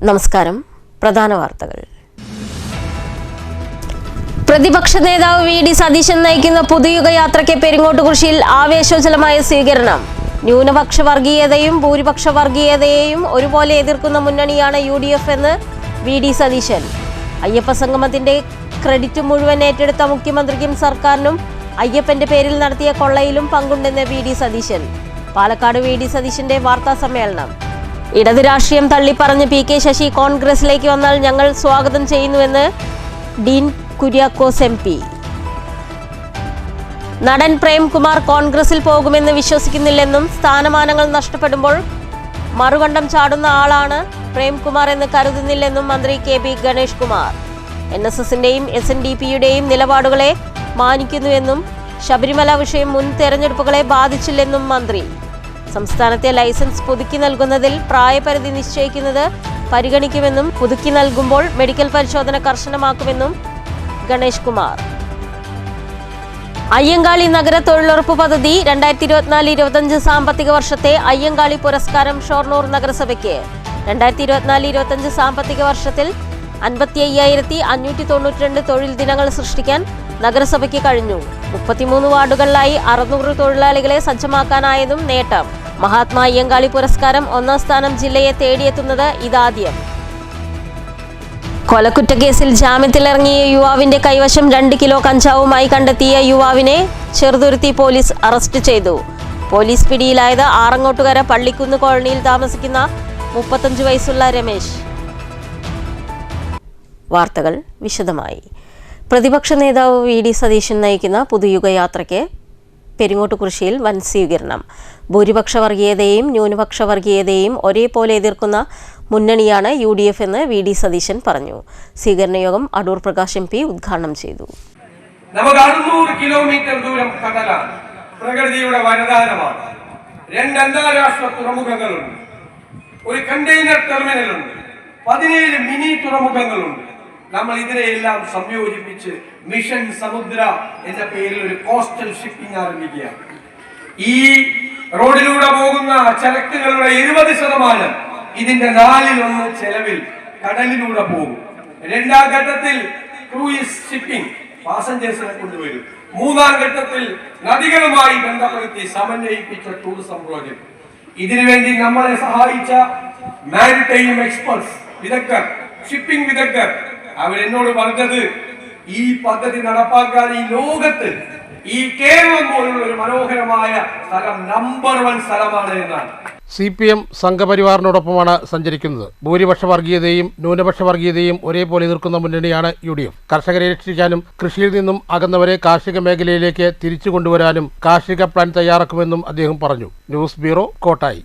നമസ്കാരം. പ്രധാന വാർത്തകൾ. പ്രതിപക്ഷ നേതാവ് വി.ഡി. സതീശൻ നയിക്കുന്ന പുതുയുഗ യാത്രയ്ക്ക് പെരിങ്ങോട്ടുകുറിശ്ശിയിൽ ആവേശോജ്വലമായ സ്വീകരണം. ന്യൂനപക്ഷ വർഗീയതയും ഭൂരിപക്ഷ വർഗീയതയെയും ഒരുപോലെ എതിർക്കുന്ന മുന്നണിയാണ് UDF എന്ന് വി.ഡി. സതീശൻ. അയ്യപ്പ സംഗമത്തിന്റെ ക്രെഡിറ്റ് മുഴുവൻ ഏറ്റെടുത്ത മുഖ്യമന്ത്രിക്കും സർക്കാരിനും അയ്യപ്പന്റെ പേരിൽ നടത്തിയ കൊള്ളയിലും പങ്കുണ്ടെന്ന് വി.ഡി. സതീശൻ. പാലക്കാട് വി.ഡി. സതീശന്റെ വാർത്താ സമ്മേളനം. ഇടത് രാഷ്ട്രീയം തള്ളിപ്പറഞ്ഞ് P.K. ശശി കോൺഗ്രസിലേക്ക് വന്നാൽ ഞങ്ങൾ സ്വാഗതം ചെയ്യുന്നുവെന്ന് ഡീൻ കുര്യാക്കോസ് MP. നടൻ പ്രേംകുമാർ കോൺഗ്രസിൽ പോകുമെന്ന് വിശ്വസിക്കുന്നില്ലെന്നും സ്ഥാനമാനങ്ങൾ നഷ്ടപ്പെടുമ്പോൾ മറുകണ്ഠം ചാടുന്ന ആളാണ് പ്രേംകുമാർ എന്ന് കരുതുന്നില്ലെന്നും മന്ത്രി KB ഗണേഷ് കുമാർ. NSSന്റെയും SNDPയുടെയും നിലപാടുകളെ മാനിക്കുന്നുവെന്നും ശബരിമല വിഷയം മുൻ തെരഞ്ഞെടുപ്പുകളെ ബാധിച്ചില്ലെന്നും മന്ത്രി. സംസ്ഥാനത്തെ ലൈസൻസ് പുതുക്കി നൽകുന്നതിൽ പ്രായപരിധി നിശ്ചയിക്കുന്നത് പരിഗണിക്കുമെന്നും പുതുക്കി നൽകുമ്പോൾ മെഡിക്കൽ പരിശോധന കർശനമാക്കുമെന്നും ഗണേഷ് കുമാർ. അയ്യങ്കാളി നഗര തൊഴിലുറപ്പ് പദ്ധതി 2024-25 സാമ്പത്തിക വർഷത്തെ അയ്യങ്കാളി പുരസ്കാരം ഷൊർണൂർ നഗരസഭയ്ക്ക്. 2024-25 സാമ്പത്തിക വർഷത്തിൽ 55,592 തൊഴിൽ ദിനങ്ങൾ സൃഷ്ടിക്കാൻ നഗരസഭയ്ക്ക് കഴിഞ്ഞു. 33 വാർഡുകളിലായി 600 തൊഴിലാളികളെ സജ്ജമാക്കാനായതും നേട്ടം. മഹാത്മാ അയ്യങ്കാളി പുരസ്കാരം 1ാം സ്ഥാനം ജില്ലയെ തേടിയെത്തുന്നത് ഇതാദ്യം. കൊലക്കുറ്റക്കേസിൽ ജാമ്യത്തിലിറങ്ങിയ യുവാവിന്റെ കൈവശം 2 കിലോ കഞ്ചാവുമായി കണ്ടെത്തിയ യുവാവിനെ ചെറുതുരുത്തി പോലീസ് അറസ്റ്റ് ചെയ്തു. പോലീസ് പിടിയിലായത് ആറങ്ങോട്ടുകര പള്ളിക്കുന്ന് കോളനിയിൽ താമസിക്കുന്ന 35 വയസ്സുള്ള രമേശ്. വാർത്തകൾ വിശദമായി. പ്രതിപക്ഷ നേതാവ് വി.ഡി. സതീശൻ നയിക്കുന്ന പുതുയുഗ യാത്രയ്ക്ക് പെരിങ്ങോട്ടുകുറിശ്ശിയിൽ വൻ സ്വീകരണം. ഭൂരിപക്ഷ വർഗീയതയെയും ന്യൂനപക്ഷ വർഗീയതയെയും ഒരേപോലെ എതിർക്കുന്ന മുന്നണിയാണ് UDF എന്ന് വി.ഡി. സതീശൻ പറഞ്ഞു. സ്വീകരണ യോഗം അടൂർ പ്രകാശ് MP ഉദ്ഘാടനം ചെയ്തു. നമുക്ക് 600 കിലോമീറ്റർ ദൂരം കടലാണ്. പ്രകൃതിയുടെ വരദാനമാണ്. 2 അന്താരാഷ്ട്ര തുറമുഖങ്ങളുണ്ട്, ഒരു കണ്ടെയ്നർ ടെർമിനലുണ്ട്, 17 മിനി തുറമുഖങ്ങളുണ്ട്. നമ്മൾ ഇതിനെയെല്ലാം സംയോജിപ്പിച്ച് മിഷൻ സമുദ്ര എന്ന പേരിൽ ഒരു കോസ്റ്റൽ ഷിപ്പിംഗ് ആരംഭിക്കുകയാണ്. ഈ റോഡിലൂടെ പോകുന്ന ചരക്കുകളുടെ 70% ഇതിന്റെ 4/1 ചെലവിൽ കടലിലൂടെ പോകും. 2ാം ഘട്ടത്തിൽ ക്രൂയിസ് ഷിപ്പിംഗ് പാസഞ്ചേഴ്സിനെ കൊണ്ടുവരും. 3ാം ഘട്ടത്തിൽ നദികളുമായി ബന്ധപ്പെടുത്തി സമന്വയിപ്പിച്ച ടൂറിസം പ്രോജക്ട്. ഇതിനുവേണ്ടി നമ്മളെ സഹായിച്ച മാരിടൈം എക്സ്പെർട്സ്, വിദഗ്ധർ, ഷിപ്പിംഗ് വിദഗ്ധർ, അവരെന്നോട് പറഞ്ഞത് ഈ പദ്ധതി നടപ്പാക്കാൻ ഈ ലോകത്ത് ഈ കേരളം പോലുള്ള ഒരു മനോഹരമായ സ്ഥലം നമ്പർ 1 സ്ഥലമാണ് എന്നാണ്. CPM സംഘപരിവാറിനോടൊപ്പമാണ് സഞ്ചരിക്കുന്നത്. ഭൂരിപക്ഷ വർഗീയതയും ന്യൂനപക്ഷ വർഗീയതയും ഒരേപോലെ എതിർക്കുന്ന മുന്നണിയാണ് UDF. കർഷകരെ രക്ഷിക്കാനും കൃഷിയിൽ നിന്നും അകന്നവരെ കാർഷിക മേഖലയിലേക്ക് തിരിച്ചു കൊണ്ടുവരാനും കാർഷിക പ്ലാൻ തയ്യാറാക്കുമെന്നും അദ്ദേഹം പറഞ്ഞു. News bureau, Kottayi.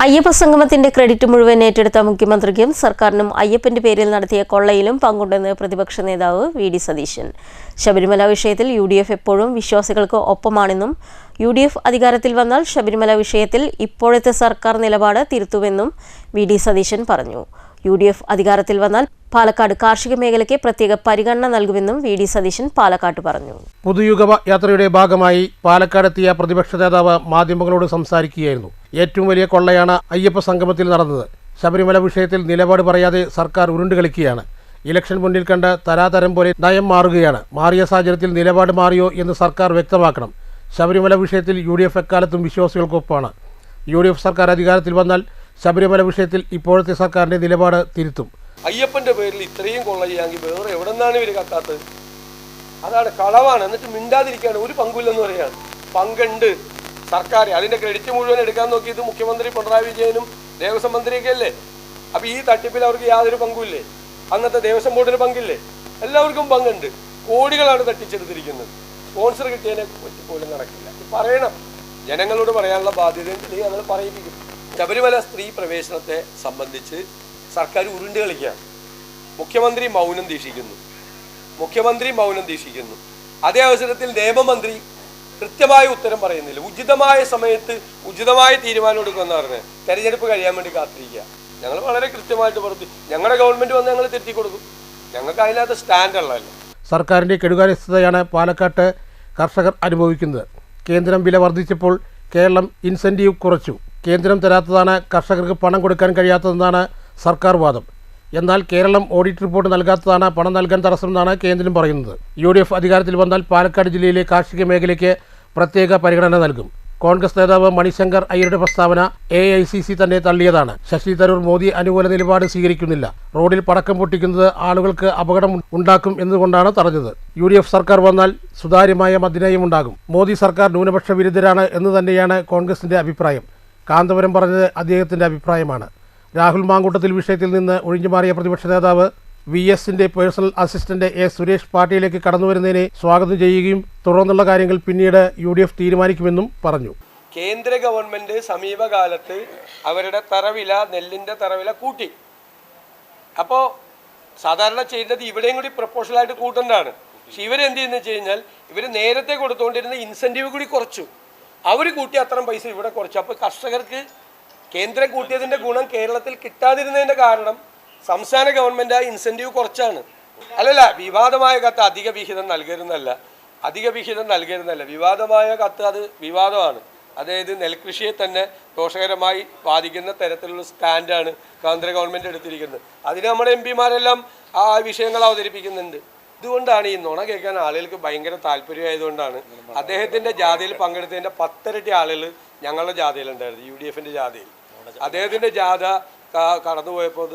അയ്യപ്പ സംഗമത്തിന്റെ ക്രെഡിറ്റ് മുഴുവൻ ഏറ്റെടുത്ത മുഖ്യമന്ത്രിക്കും സർക്കാരിനും അയ്യപ്പന്റെ പേരിൽ നടത്തിയ കൊള്ളയിലും പങ്കുണ്ടെന്ന് പ്രതിപക്ഷ നേതാവ് വി.ഡി. സതീശൻ. ശബരിമല വിഷയത്തിൽ UDF എപ്പോഴും വിശ്വാസികൾക്ക് ഒപ്പമാണെന്നും UDF അധികാരത്തിൽ വന്നാൽ ശബരിമല വിഷയത്തിൽ ഇപ്പോഴത്തെ സർക്കാർ നിലപാട് തിരുത്തുമെന്നും വി.ഡി. സതീശൻ പറഞ്ഞു. UDF അധികാരത്തിൽ വന്നാൽ പാലക്കാട് കാർഷിക മേഖലയ്ക്ക് പ്രത്യേക പരിഗണന നൽകുമെന്നും വി.ഡി. സതീശൻ പാലക്കാട്ട് പറഞ്ഞു. പുതുയുഗ യാത്രയുടെ ഭാഗമായി പാലക്കാടെത്തിയ പ്രതിപക്ഷ നേതാവ് മാധ്യമങ്ങളോട് സംസാരിക്കുകയായിരുന്നു. ഏറ്റവും വലിയ കൊള്ളയാണ് അയ്യപ്പ സംഗമത്തിൽ നടന്നത്. ശബരിമല വിഷയത്തിൽ നിലപാട് പറയാതെ സർക്കാർ ഉരുണ്ടുകളിക്കുകയാണ്. ഇലക്ഷൻ മുന്നിൽ കണ്ട് തരാതരം പോലെ നയം മാറുകയാണ്. മാറിയ സാഹചര്യത്തിൽ നിലപാട് മാറിയോ എന്ന് സർക്കാർ വ്യക്തമാക്കണം. ശബരിമല വിഷയത്തിൽ UDF എക്കാലത്തും വിശ്വാസികൾക്കൊപ്പമാണ്. UDF സർക്കാർ അധികാരത്തിൽ വന്നാൽ ശബരിമല വിഷയത്തിൽ ഇപ്പോഴത്തെ സർക്കാരിന്റെ നിലപാട് തിരുത്തും. അയ്യപ്പന്റെ പേരിൽ ഇത്രയും കൊള്ള ചെയ്യാമെങ്കിൽ വേറെ എവിടെ നിന്നാണ് ഇവർ കത്താത്തത്? അതാണ് കളവാണ്. എന്നിട്ട് മിണ്ടാതിരിക്കുകയാണ്. ഒരു പങ്കുമില്ലെന്ന് പറയാണ്. പങ്കുണ്ട് സർക്കാർ. അതിന്റെ ക്രെഡിറ്റ് മുഴുവൻ എടുക്കാൻ നോക്കിയത് മുഖ്യമന്ത്രി പിണറായി വിജയനും ദേവസ്വം മന്ത്രിയൊക്കെ അല്ലേ. അപ്പൊ ഈ തട്ടിപ്പിൽ അവർക്ക് യാതൊരു പങ്കുമില്ലേ? അന്നത്തെ ദേവസ്വം ബോർഡിന് പങ്കില്ലേ? എല്ലാവർക്കും പങ്കുണ്ട്. കോടികളാണ് തട്ടിച്ചെടുത്തിരിക്കുന്നത്. സ്പോൺസർ കിട്ടിയതിനെ പറ്റി പോലും നടക്കില്ല. പറയണം, ജനങ്ങളോട് പറയാനുള്ള ബാധ്യതയുണ്ടെങ്കിൽ ഞങ്ങൾ പറയിപ്പിക്കും. ശബരിമല സ്ത്രീ പ്രവേശനത്തെ സംബന്ധിച്ച് സർക്കാർ ഉരുണ്ട് കളിക്കുകയാണ്. മുഖ്യമന്ത്രി മൗനം ദീക്ഷിക്കുന്നു. അതേ അവസരത്തിൽ നിയമമന്ത്രി കൃത്യമായ ഉത്തരം പറയുന്നില്ല. ഉചിതമായ സമയത്ത് ഉചിതമായ തീരുമാനം എടുക്കുമെന്ന് പറഞ്ഞ് തെരഞ്ഞെടുപ്പ് കഴിയാൻ വേണ്ടി കാത്തിരിക്കുക. ഞങ്ങൾ വളരെ കൃത്യമായിട്ട് പറഞ്ഞു, ഞങ്ങളുടെ ഗവൺമെന്റ് വന്ന് ഞങ്ങൾ തിരുത്തി കൊടുക്കും. ഞങ്ങൾക്ക് അതിനകത്ത് സ്റ്റാൻഡുള്ളതല്ലോ. സർക്കാരിന്റെ കെടുകാര്യസ്ഥതയാണ് പാലക്കാട്ട് കർഷകർ അനുഭവിക്കുന്നത്. കേന്ദ്രം വില വർദ്ധിച്ചപ്പോൾ കേരളം ഇൻസെൻറ്റീവ് കുറച്ചു. കേന്ദ്രം തരാത്തതാണ് കർഷകർക്ക് പണം കൊടുക്കാൻ കഴിയാത്തതെന്നാണ് സർക്കാർ വാദം. എന്നാൽ കേരളം ഓഡിറ്റ് റിപ്പോർട്ട് നൽകാത്തതാണ് പണം നൽകാൻ തടസ്സമെന്നാണ് കേന്ദ്രം പറയുന്നത്. UDF അധികാരത്തിൽ വന്നാൽ പാലക്കാട് ജില്ലയിലെ കാർഷിക മേഖലയ്ക്ക് പ്രത്യേക പരിഗണന നൽകും. കോൺഗ്രസ് നേതാവ് മണിശങ്കർ അയ്യരുടെ പ്രസ്താവന AICC തന്നെ തള്ളിയതാണ്. ശശി തരൂർ മോദി അനുകൂല നിലപാട് സ്വീകരിക്കുന്നില്ല. റോഡിൽ പടക്കം പൊട്ടിക്കുന്നത് ആളുകൾക്ക് അപകടം ഉണ്ടാക്കും എന്നതുകൊണ്ടാണ് തടഞ്ഞത്. UDF സർക്കാർ വന്നാൽ സുതാര്യമായ മദ്യനയമുണ്ടാകും. മോദി സർക്കാർ ന്യൂനപക്ഷ വിരുദ്ധരാണ് എന്ന് തന്നെയാണ് കോൺഗ്രസിന്റെ അഭിപ്രായം. കാന്തപുരം പറഞ്ഞത് അദ്ദേഹത്തിന്റെ അഭിപ്രായമാണ്. രാഹുൽ മാങ്കൂട്ടത്തിൽ വിഷയത്തിൽ നിന്ന് ഒഴിഞ്ഞുമാറിയ പ്രതിപക്ഷ നേതാവ് VSന്റെ പേഴ്സണൽ അസിസ്റ്റന്റ് A സുരേഷ് പാർട്ടിയിലേക്ക് കടന്നുവരുന്നതിനെ സ്വാഗതം ചെയ്യുകയും തുടർന്നുള്ള കാര്യങ്ങൾ പിന്നീട് UDF തീരുമാനിക്കുമെന്നും പറഞ്ഞു. കേന്ദ്ര ഗവൺമെന്റ് സമീപകാലത്ത് അവരുടെ തറവില, നെല്ലിന്റെ തറവില കൂട്ടി. അപ്പോൾ സാധാരണ ചെയ്യേണ്ടത് ഇവിടെയും കൂടി പ്രൊപ്പോഷലായിട്ട് കൂട്ടേണ്ടതാണ്. പക്ഷെ ഇവരെന്ത് ചെയ്യുന്നത് വെച്ച് കഴിഞ്ഞാൽ ഇവർ നേരത്തെ കൊടുത്തുകൊണ്ടിരുന്ന ഇൻസെൻറ്റീവ് കൂടി കുറച്ചു. അവർ കൂട്ടി അത്രയും പൈസ ഇവിടെ കുറച്ചു. അപ്പോൾ കർഷകർക്ക് കേന്ദ്രം കൂട്ടിയതിൻ്റെ ഗുണം കേരളത്തിൽ കിട്ടാതിരുന്നതിൻ്റെ കാരണം സംസ്ഥാന ഗവൺമെൻറ് ആ ഇൻസെൻറ്റീവ് കുറച്ചാണ്. അല്ലല്ല, വിവാദമായ കത്ത് അധിക വിഹിതം നൽകരുന്നല്ല. വിവാദമായ കത്ത് അത് വിവാദമാണ്. അതായത് നെൽകൃഷിയെ തന്നെ ദോഷകരമായി ബാധിക്കുന്ന തരത്തിലുള്ള സ്റ്റാൻഡാണ് കേന്ദ്ര ഗവൺമെൻറ് എടുത്തിരിക്കുന്നത്. അതിന് നമ്മുടെ MP-മാരെല്ലാം ആ വിഷയങ്ങൾ അവതരിപ്പിക്കുന്നുണ്ട്. ഇതുകൊണ്ടാണ് ഈ നുണ കേൾക്കാൻ ആളുകൾക്ക് ഭയങ്കര താല്പര്യമായതുകൊണ്ടാണ് അദ്ദേഹത്തിൻ്റെ ജാഥയിൽ പങ്കെടുത്തതിൻ്റെ 10 ഇരട്ടി ആളുകൾ ഞങ്ങളുടെ ജാഥയിലുണ്ടായിരുന്നു, UDFന്റെ ജാഥയിൽ. അദ്ദേഹത്തിൻ്റെ ജാഥ കടന്നുപോയപ്പോൾ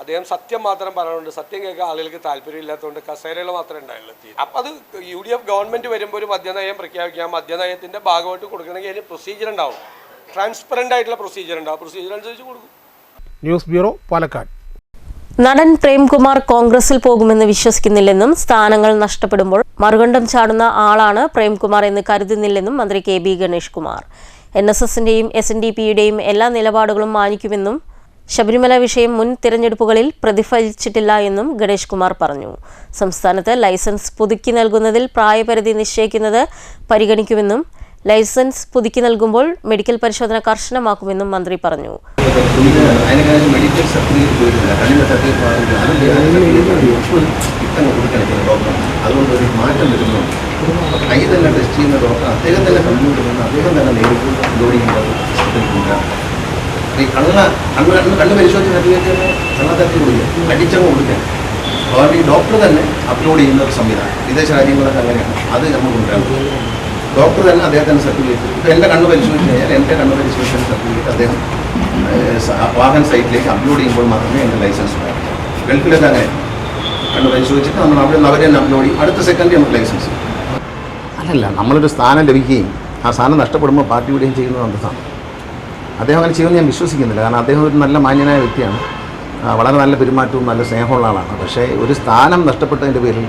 അദ്ദേഹം സത്യം മാത്രം പറയുന്നുണ്ട്. സത്യം കേൾക്കാൻ ആളുകൾക്ക് താല്പര്യമില്ലാത്തതുകൊണ്ട് കസേരകൾ മാത്രമേ ഉണ്ടായുള്ളൂ. അപ്പം അത് UDF ഗവൺമെൻറ് വരുമ്പോൾ ഒരു മദ്യനയം പ്രഖ്യാപിക്കാം. മദ്യനയത്തിൻ്റെ ഭാഗമായിട്ട് കൊടുക്കണമെങ്കിൽ അതിന് പ്രൊസീജിയർ ഉണ്ടാവും, ട്രാൻസ്പെറൻ്റ് ആയിട്ടുള്ള പ്രൊസീജിയർ ഉണ്ടാവും. പ്രൊസീജിയർ അനുസരിച്ച് കൊടുക്കും. News bureau, Palakkad. നടൻ പ്രേംകുമാർ കോൺഗ്രസിൽ പോകുമെന്ന് വിശ്വസിക്കുന്നില്ലെന്നും സ്ഥാനങ്ങൾ നഷ്ടപ്പെടുമ്പോൾ മറുകണ്ഠം ചാടുന്ന ആളാണ് പ്രേംകുമാർ എന്ന് കരുതുന്നില്ലെന്നും മന്ത്രി KB ഗണേഷ് കുമാർ. NSSന്റെയും SNDPയുടെയും എല്ലാ നിലപാടുകളും മാനിക്കുമെന്നും ശബരിമല വിഷയം മുൻ തിരഞ്ഞെടുപ്പുകളിൽ പ്രതിഫലിച്ചിട്ടില്ല എന്നും ഗണേഷ് കുമാർ പറഞ്ഞു. സംസ്ഥാനത്ത് ലൈസൻസ് പുതുക്കി നൽകുന്നതിൽ പ്രായപരിധി നിശ്ചയിക്കുന്നത് പരിഗണിക്കുമെന്നും ലൈസൻസ് പുതുക്കി നൽകുമ്പോൾ മെഡിക്കൽ പരിശോധന കർശനമാക്കുമെന്നും മന്ത്രി പറഞ്ഞു. അതുകൊണ്ട് ഒരു മാറ്റം വരുന്നു. കൈ തന്നെ ടെസ്റ്റ് ചെയ്യുന്ന ഡോക്ടർ അദ്ദേഹം തന്നെ കമ്പ്യൂട്ടർ വന്ന് അദ്ദേഹം തന്നെ നേരിട്ട് ജോലി ചെയ്യുന്നത് ഈ കണ്ണ് പരിശോധിച്ച് സർട്ടിഫിക്കറ്റ് കള്ളത്തരത്തി കൊടുക്കുക, അടിച്ചങ്ങ് കൊടുക്കുക. അതുകൊണ്ട് ഈ ഡോക്ടർ തന്നെ അപ്ലോഡ് ചെയ്യുന്ന ഒരു സംവിധാനം വിദേശ രാജ്യങ്ങളൊക്കെ അങ്ങനെയാണ്. അത് നമ്മൾ കൊണ്ടുവരണം. ഡോക്ടർ തന്നെ അദ്ദേഹത്തിൻ്റെ സർട്ടിഫിക്കറ്റ്, ഇപ്പോൾ എൻ്റെ കണ്ണ് പരിശോധിച്ച് കഴിഞ്ഞാൽ എൻ്റെ കണ്ണ് പരിശോധിച്ച സർട്ടിഫിക്കറ്റ് അദ്ദേഹം വാഹന സൈറ്റിലേക്ക് അപ്ലോഡ് ചെയ്യുമ്പോൾ മാത്രമേ എൻ്റെ ലൈസൻസ് ഉണ്ടാകും. ഗൾഫിലൊക്കെ അങ്ങനെ കണ്ണ് പരിശോധിച്ചിട്ട് നമ്മൾ അവിടെ നിന്ന് അവർ തന്നെ അപ്ലോഡ് ചെയ്യും. അടുത്ത സെക്കൻഡ് നമുക്ക് ലൈസൻസ്. അല്ലല്ല, നമ്മളൊരു സ്ഥാനം ലഭിക്കുകയും ആ സ്ഥാനം നഷ്ടപ്പെടുമ്പോൾ പാർട്ടി വിടുകയും ചെയ്യുന്നത് അന്തസ്സാണ്. അദ്ദേഹം അങ്ങനെ ചെയ്യുമെന്ന് ഞാൻ വിശ്വസിക്കുന്നില്ല. കാരണം അദ്ദേഹം ഒരു നല്ല മാന്യനായ വ്യക്തിയാണ്, വളരെ നല്ല പെരുമാറ്റവും നല്ല സ്നേഹമുള്ള ആളാണ്. പക്ഷേ ഒരു സ്ഥാനം നഷ്ടപ്പെട്ടതിൻ്റെ പേരിൽ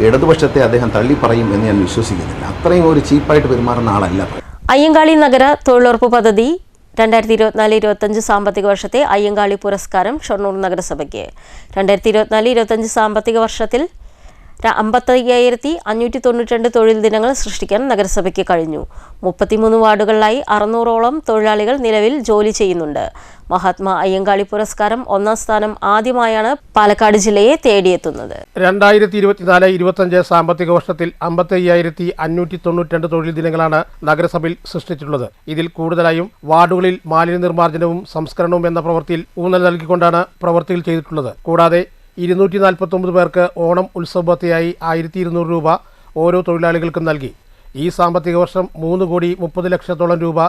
ഇടതുപക്ഷത്തെ അദ്ദേഹം തള്ളിപ്പറയും എന്ന് ഞാൻ വിശ്വസിക്കുന്നില്ല. അത്രയും ഒരു ചീപ്പായിട്ട് പെരുമാറുന്ന ആളല്ല. അയ്യങ്കാളി നഗര തൊഴിലുറപ്പ് പദ്ധതി 2024-25 സാമ്പത്തിക വർഷത്തെ അയ്യങ്കാളി പുരസ്കാരം ഷൊർണൂർ നഗരസഭയ്ക്ക്. 2024-25 സാമ്പത്തിക വർഷത്തിൽ 55,592 തൊഴിൽ ദിനങ്ങൾ സൃഷ്ടിക്കാൻ നഗരസഭയ്ക്ക് കഴിഞ്ഞു. 33 വാർഡുകളിലായി 600ഓളം തൊഴിലാളികൾ നിലവിൽ ജോലി ചെയ്യുന്നുണ്ട്. മഹാത്മാ അയ്യങ്കാളി പുരസ്കാരം 1ാം സ്ഥാനം ആദ്യമായാണ് പാലക്കാട് ജില്ലയെ തേടിയെത്തുന്നത്. 2024-25 സാമ്പത്തിക വർഷത്തിൽ 55,592 തൊഴിൽ ദിനങ്ങളാണ് നഗരസഭയിൽ സൃഷ്ടിച്ചിട്ടുള്ളത്. ഇതിൽ കൂടുതലായും വാർഡുകളിൽ മാലിന്യ നിർമ്മാർജ്ജനവും സംസ്കരണവും എന്ന പ്രവൃത്തിയിൽ ഊന്നൽ നൽകിക്കൊണ്ടാണ് പ്രവൃത്തികൾ ചെയ്തിട്ടുള്ളത്. കൂടാതെ 249 പേർക്ക് ഓണം ഉത്സവത്തെയായി 1,200 രൂപ ഓരോ തൊഴിലാളികൾക്കും നൽകി. ഈ സാമ്പത്തിക വർഷം 3,30 ലക്ഷത്തോളം രൂപ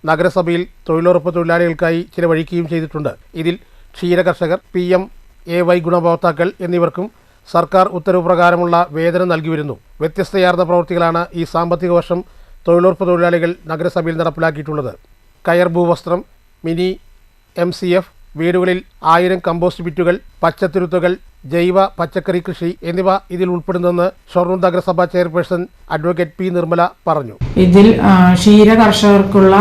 നഗരസഭയിൽ തൊഴിലാളികൾക്കായി ചിലവഴിക്കുകയും ചെയ്തിട്ടുണ്ട്. ഇതിൽ ക്ഷീരകർഷകർ, PMAY ഗുണഭോക്താക്കൾ എന്നിവർക്കും സർക്കാർ ഉത്തരവ് പ്രകാരമുള്ള വേതനം നൽകി വരുന്നു. വ്യത്യസ്തയാർന്ന പ്രവൃത്തികളാണ് ഈ സാമ്പത്തിക വർഷം തൊഴിലാളികൾ നഗരസഭയിൽ നടപ്പിലാക്കിയിട്ടുള്ളത്. കയർ ഭൂവസ്ത്രം, മിനി MCF, വീടുകളിൽ 1000 കമ്പോസ്റ്റ് ബിറ്റുകൾ, പച്ചത്തുരുത്തുകൾ, ജൈവ പച്ചക്കറി കൃഷി എന്നിവ ഇതിൽ ഉൾപ്പെടുന്നെന്ന് ഷൊർണൂർ നഗരസഭാ ചെയർപേഴ്സൺ അഡ്വക്കേറ്റ് P. നിർമ്മല പറഞ്ഞു. ഇതിൽ ക്ഷീര കർഷകർക്കുള്ള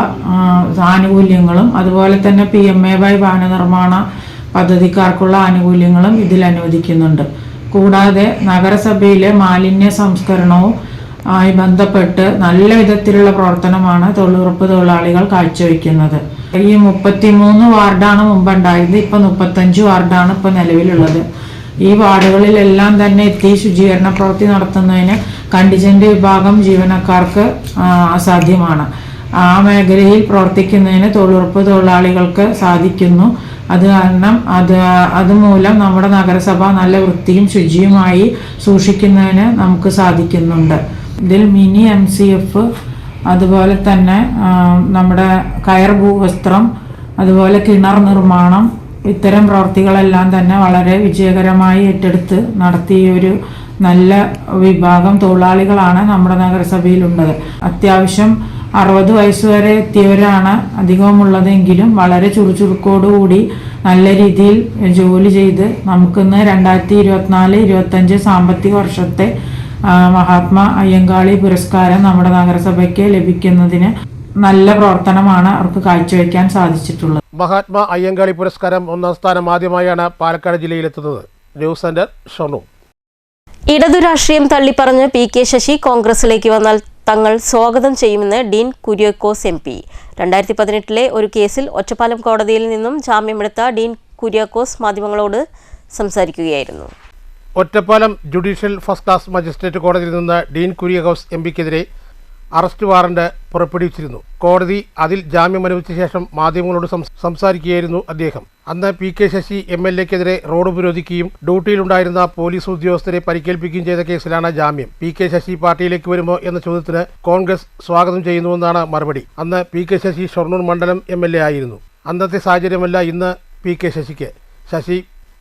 ആനുകൂല്യങ്ങളും അതുപോലെ തന്നെ PMAY ഭവന നിർമ്മാണ പദ്ധതിക്കാർക്കുള്ള ആനുകൂല്യങ്ങളും ഇതിൽ അനുവദിക്കുന്നുണ്ട്. കൂടാതെ നഗരസഭയിലെ മാലിന്യ സംസ്കരണവും ആയി ബന്ധപ്പെട്ട് നല്ല വിധത്തിലുള്ള പ്രവർത്തനമാണ് തൊഴിലുറപ്പ് തൊഴിലാളികൾ കാഴ്ചവെക്കുന്നത്. ഈ 33 വാർഡാണ് മുമ്പുണ്ടായത്. ഇപ്പൊ 35 വാർഡാണ് ഇപ്പൊ നിലവിലുള്ളത്. ഈ വാർഡുകളിലെല്ലാം തന്നെ എത്തി ശുചീകരണ പ്രവൃത്തി നടത്തുന്നതിന് കണ്ടിജന്റ് വിഭാഗം ജീവനക്കാർക്ക് അസാധ്യമാണ്. ആ മേഖലയിൽ പ്രവർത്തിക്കുന്നതിന് തൊഴിലുറപ്പ് തൊഴിലാളികൾക്ക് സാധിക്കുന്നു. അത് കാരണം അതുമൂലം നമ്മുടെ നഗരസഭ നല്ല വൃത്തിയും ശുചിയുമായി സൂക്ഷിക്കുന്നതിന് നമുക്ക് സാധിക്കുന്നുണ്ട്. ഇതിൽ മിനി MCF, അതുപോലെ തന്നെ നമ്മുടെ കയർ ഭൂവസ്ത്രം, അതുപോലെ കിണർ നിർമ്മാണം, ഇത്തരം പ്രവൃത്തികളെല്ലാം തന്നെ വളരെ വിജയകരമായി ഏറ്റെടുത്ത് നടത്തിയ ഒരു നല്ല വിഭാഗം തൊഴിലാളികളാണ് നമ്മുടെ നഗരസഭയിലുള്ളത്. അത്യാവശ്യം 60 വയസ്സ് വരെ എത്തിയവരാണ് അധികമുള്ളതെങ്കിലും വളരെ ചുറുചുറുക്കോടുകൂടി നല്ല രീതിയിൽ ജോലി ചെയ്ത് നമുക്കിന്ന് 2024-25 സാമ്പത്തിക വർഷത്തെ മഹാത്മാ അയ്യങ്കാളി പുരസ്കാരം നമ്മുടെ നഗരസഭയ്ക്ക് ലഭിക്കുന്നതിന് നല്ല പ്രവർത്തനമാണ് അവർക്ക് കാഴ്ചവെക്കാൻ സാധിച്ചിട്ടുള്ളത്. മഹാത്മാ അയ്യങ്കാളി പുരസ്കാരം 1ാം സ്ഥാനം ആദ്യമായാണ് പാലക്കാട് ജില്ലയിലെത്തുന്നത്. News centre Shoranur. ഇടതു രാഷ്ട്രീയം തള്ളിപ്പറഞ്ഞ് PK ശശി കോൺഗ്രസിലേക്ക് വന്നാൽ തങ്ങൾ സ്വാഗതം ചെയ്യുമെന്ന് ഡീൻ കുര്യാക്കോസ് MP. 2018 ഒരു കേസിൽ ഒറ്റപ്പാലം കോടതിയിൽ നിന്നും ജാമ്യമെടുത്ത ഡീൻ കുര്യാക്കോസ് മാധ്യമങ്ങളോട് സംസാരിക്കുകയായിരുന്നു. Ottapalam judicial first class magistrate കോടതിയിൽ നിന്ന് ഡീൻ കുര്യാക്കോസ് MPക്കെതിരെ അറസ്റ്റ് വാറണ്ട് പുറപ്പെടുവിച്ചിരുന്നു. കോടതി അതിൽ ജാമ്യം അനുവദിച്ച ശേഷം മാധ്യമങ്ങളോട് സംസാരിക്കുകയായിരുന്നു അദ്ദേഹം. അന്ന് PK ശശി MLAക്കെതിരെ റോഡ് ഉപരോധിക്കുകയും ഡ്യൂട്ടിയിലുണ്ടായിരുന്ന പോലീസ് ഉദ്യോഗസ്ഥരെ പരിക്കേൽപ്പിക്കുകയും ചെയ്ത കേസിലാണ് ജാമ്യം. PK ശശി പാർട്ടിയിലേക്ക് വരുമോ എന്ന ചോദ്യത്തിന് കോൺഗ്രസ് സ്വാഗതം ചെയ്യുന്നുവെന്നാണ് മറുപടി. അന്ന് PK ശശി ഷൊർണൂർ മണ്ഡലം MLA ആയിരുന്നു. അന്നത്തെ സാഹചര്യമല്ല ഇന്ന് PK ശശിക്ക്. ശശി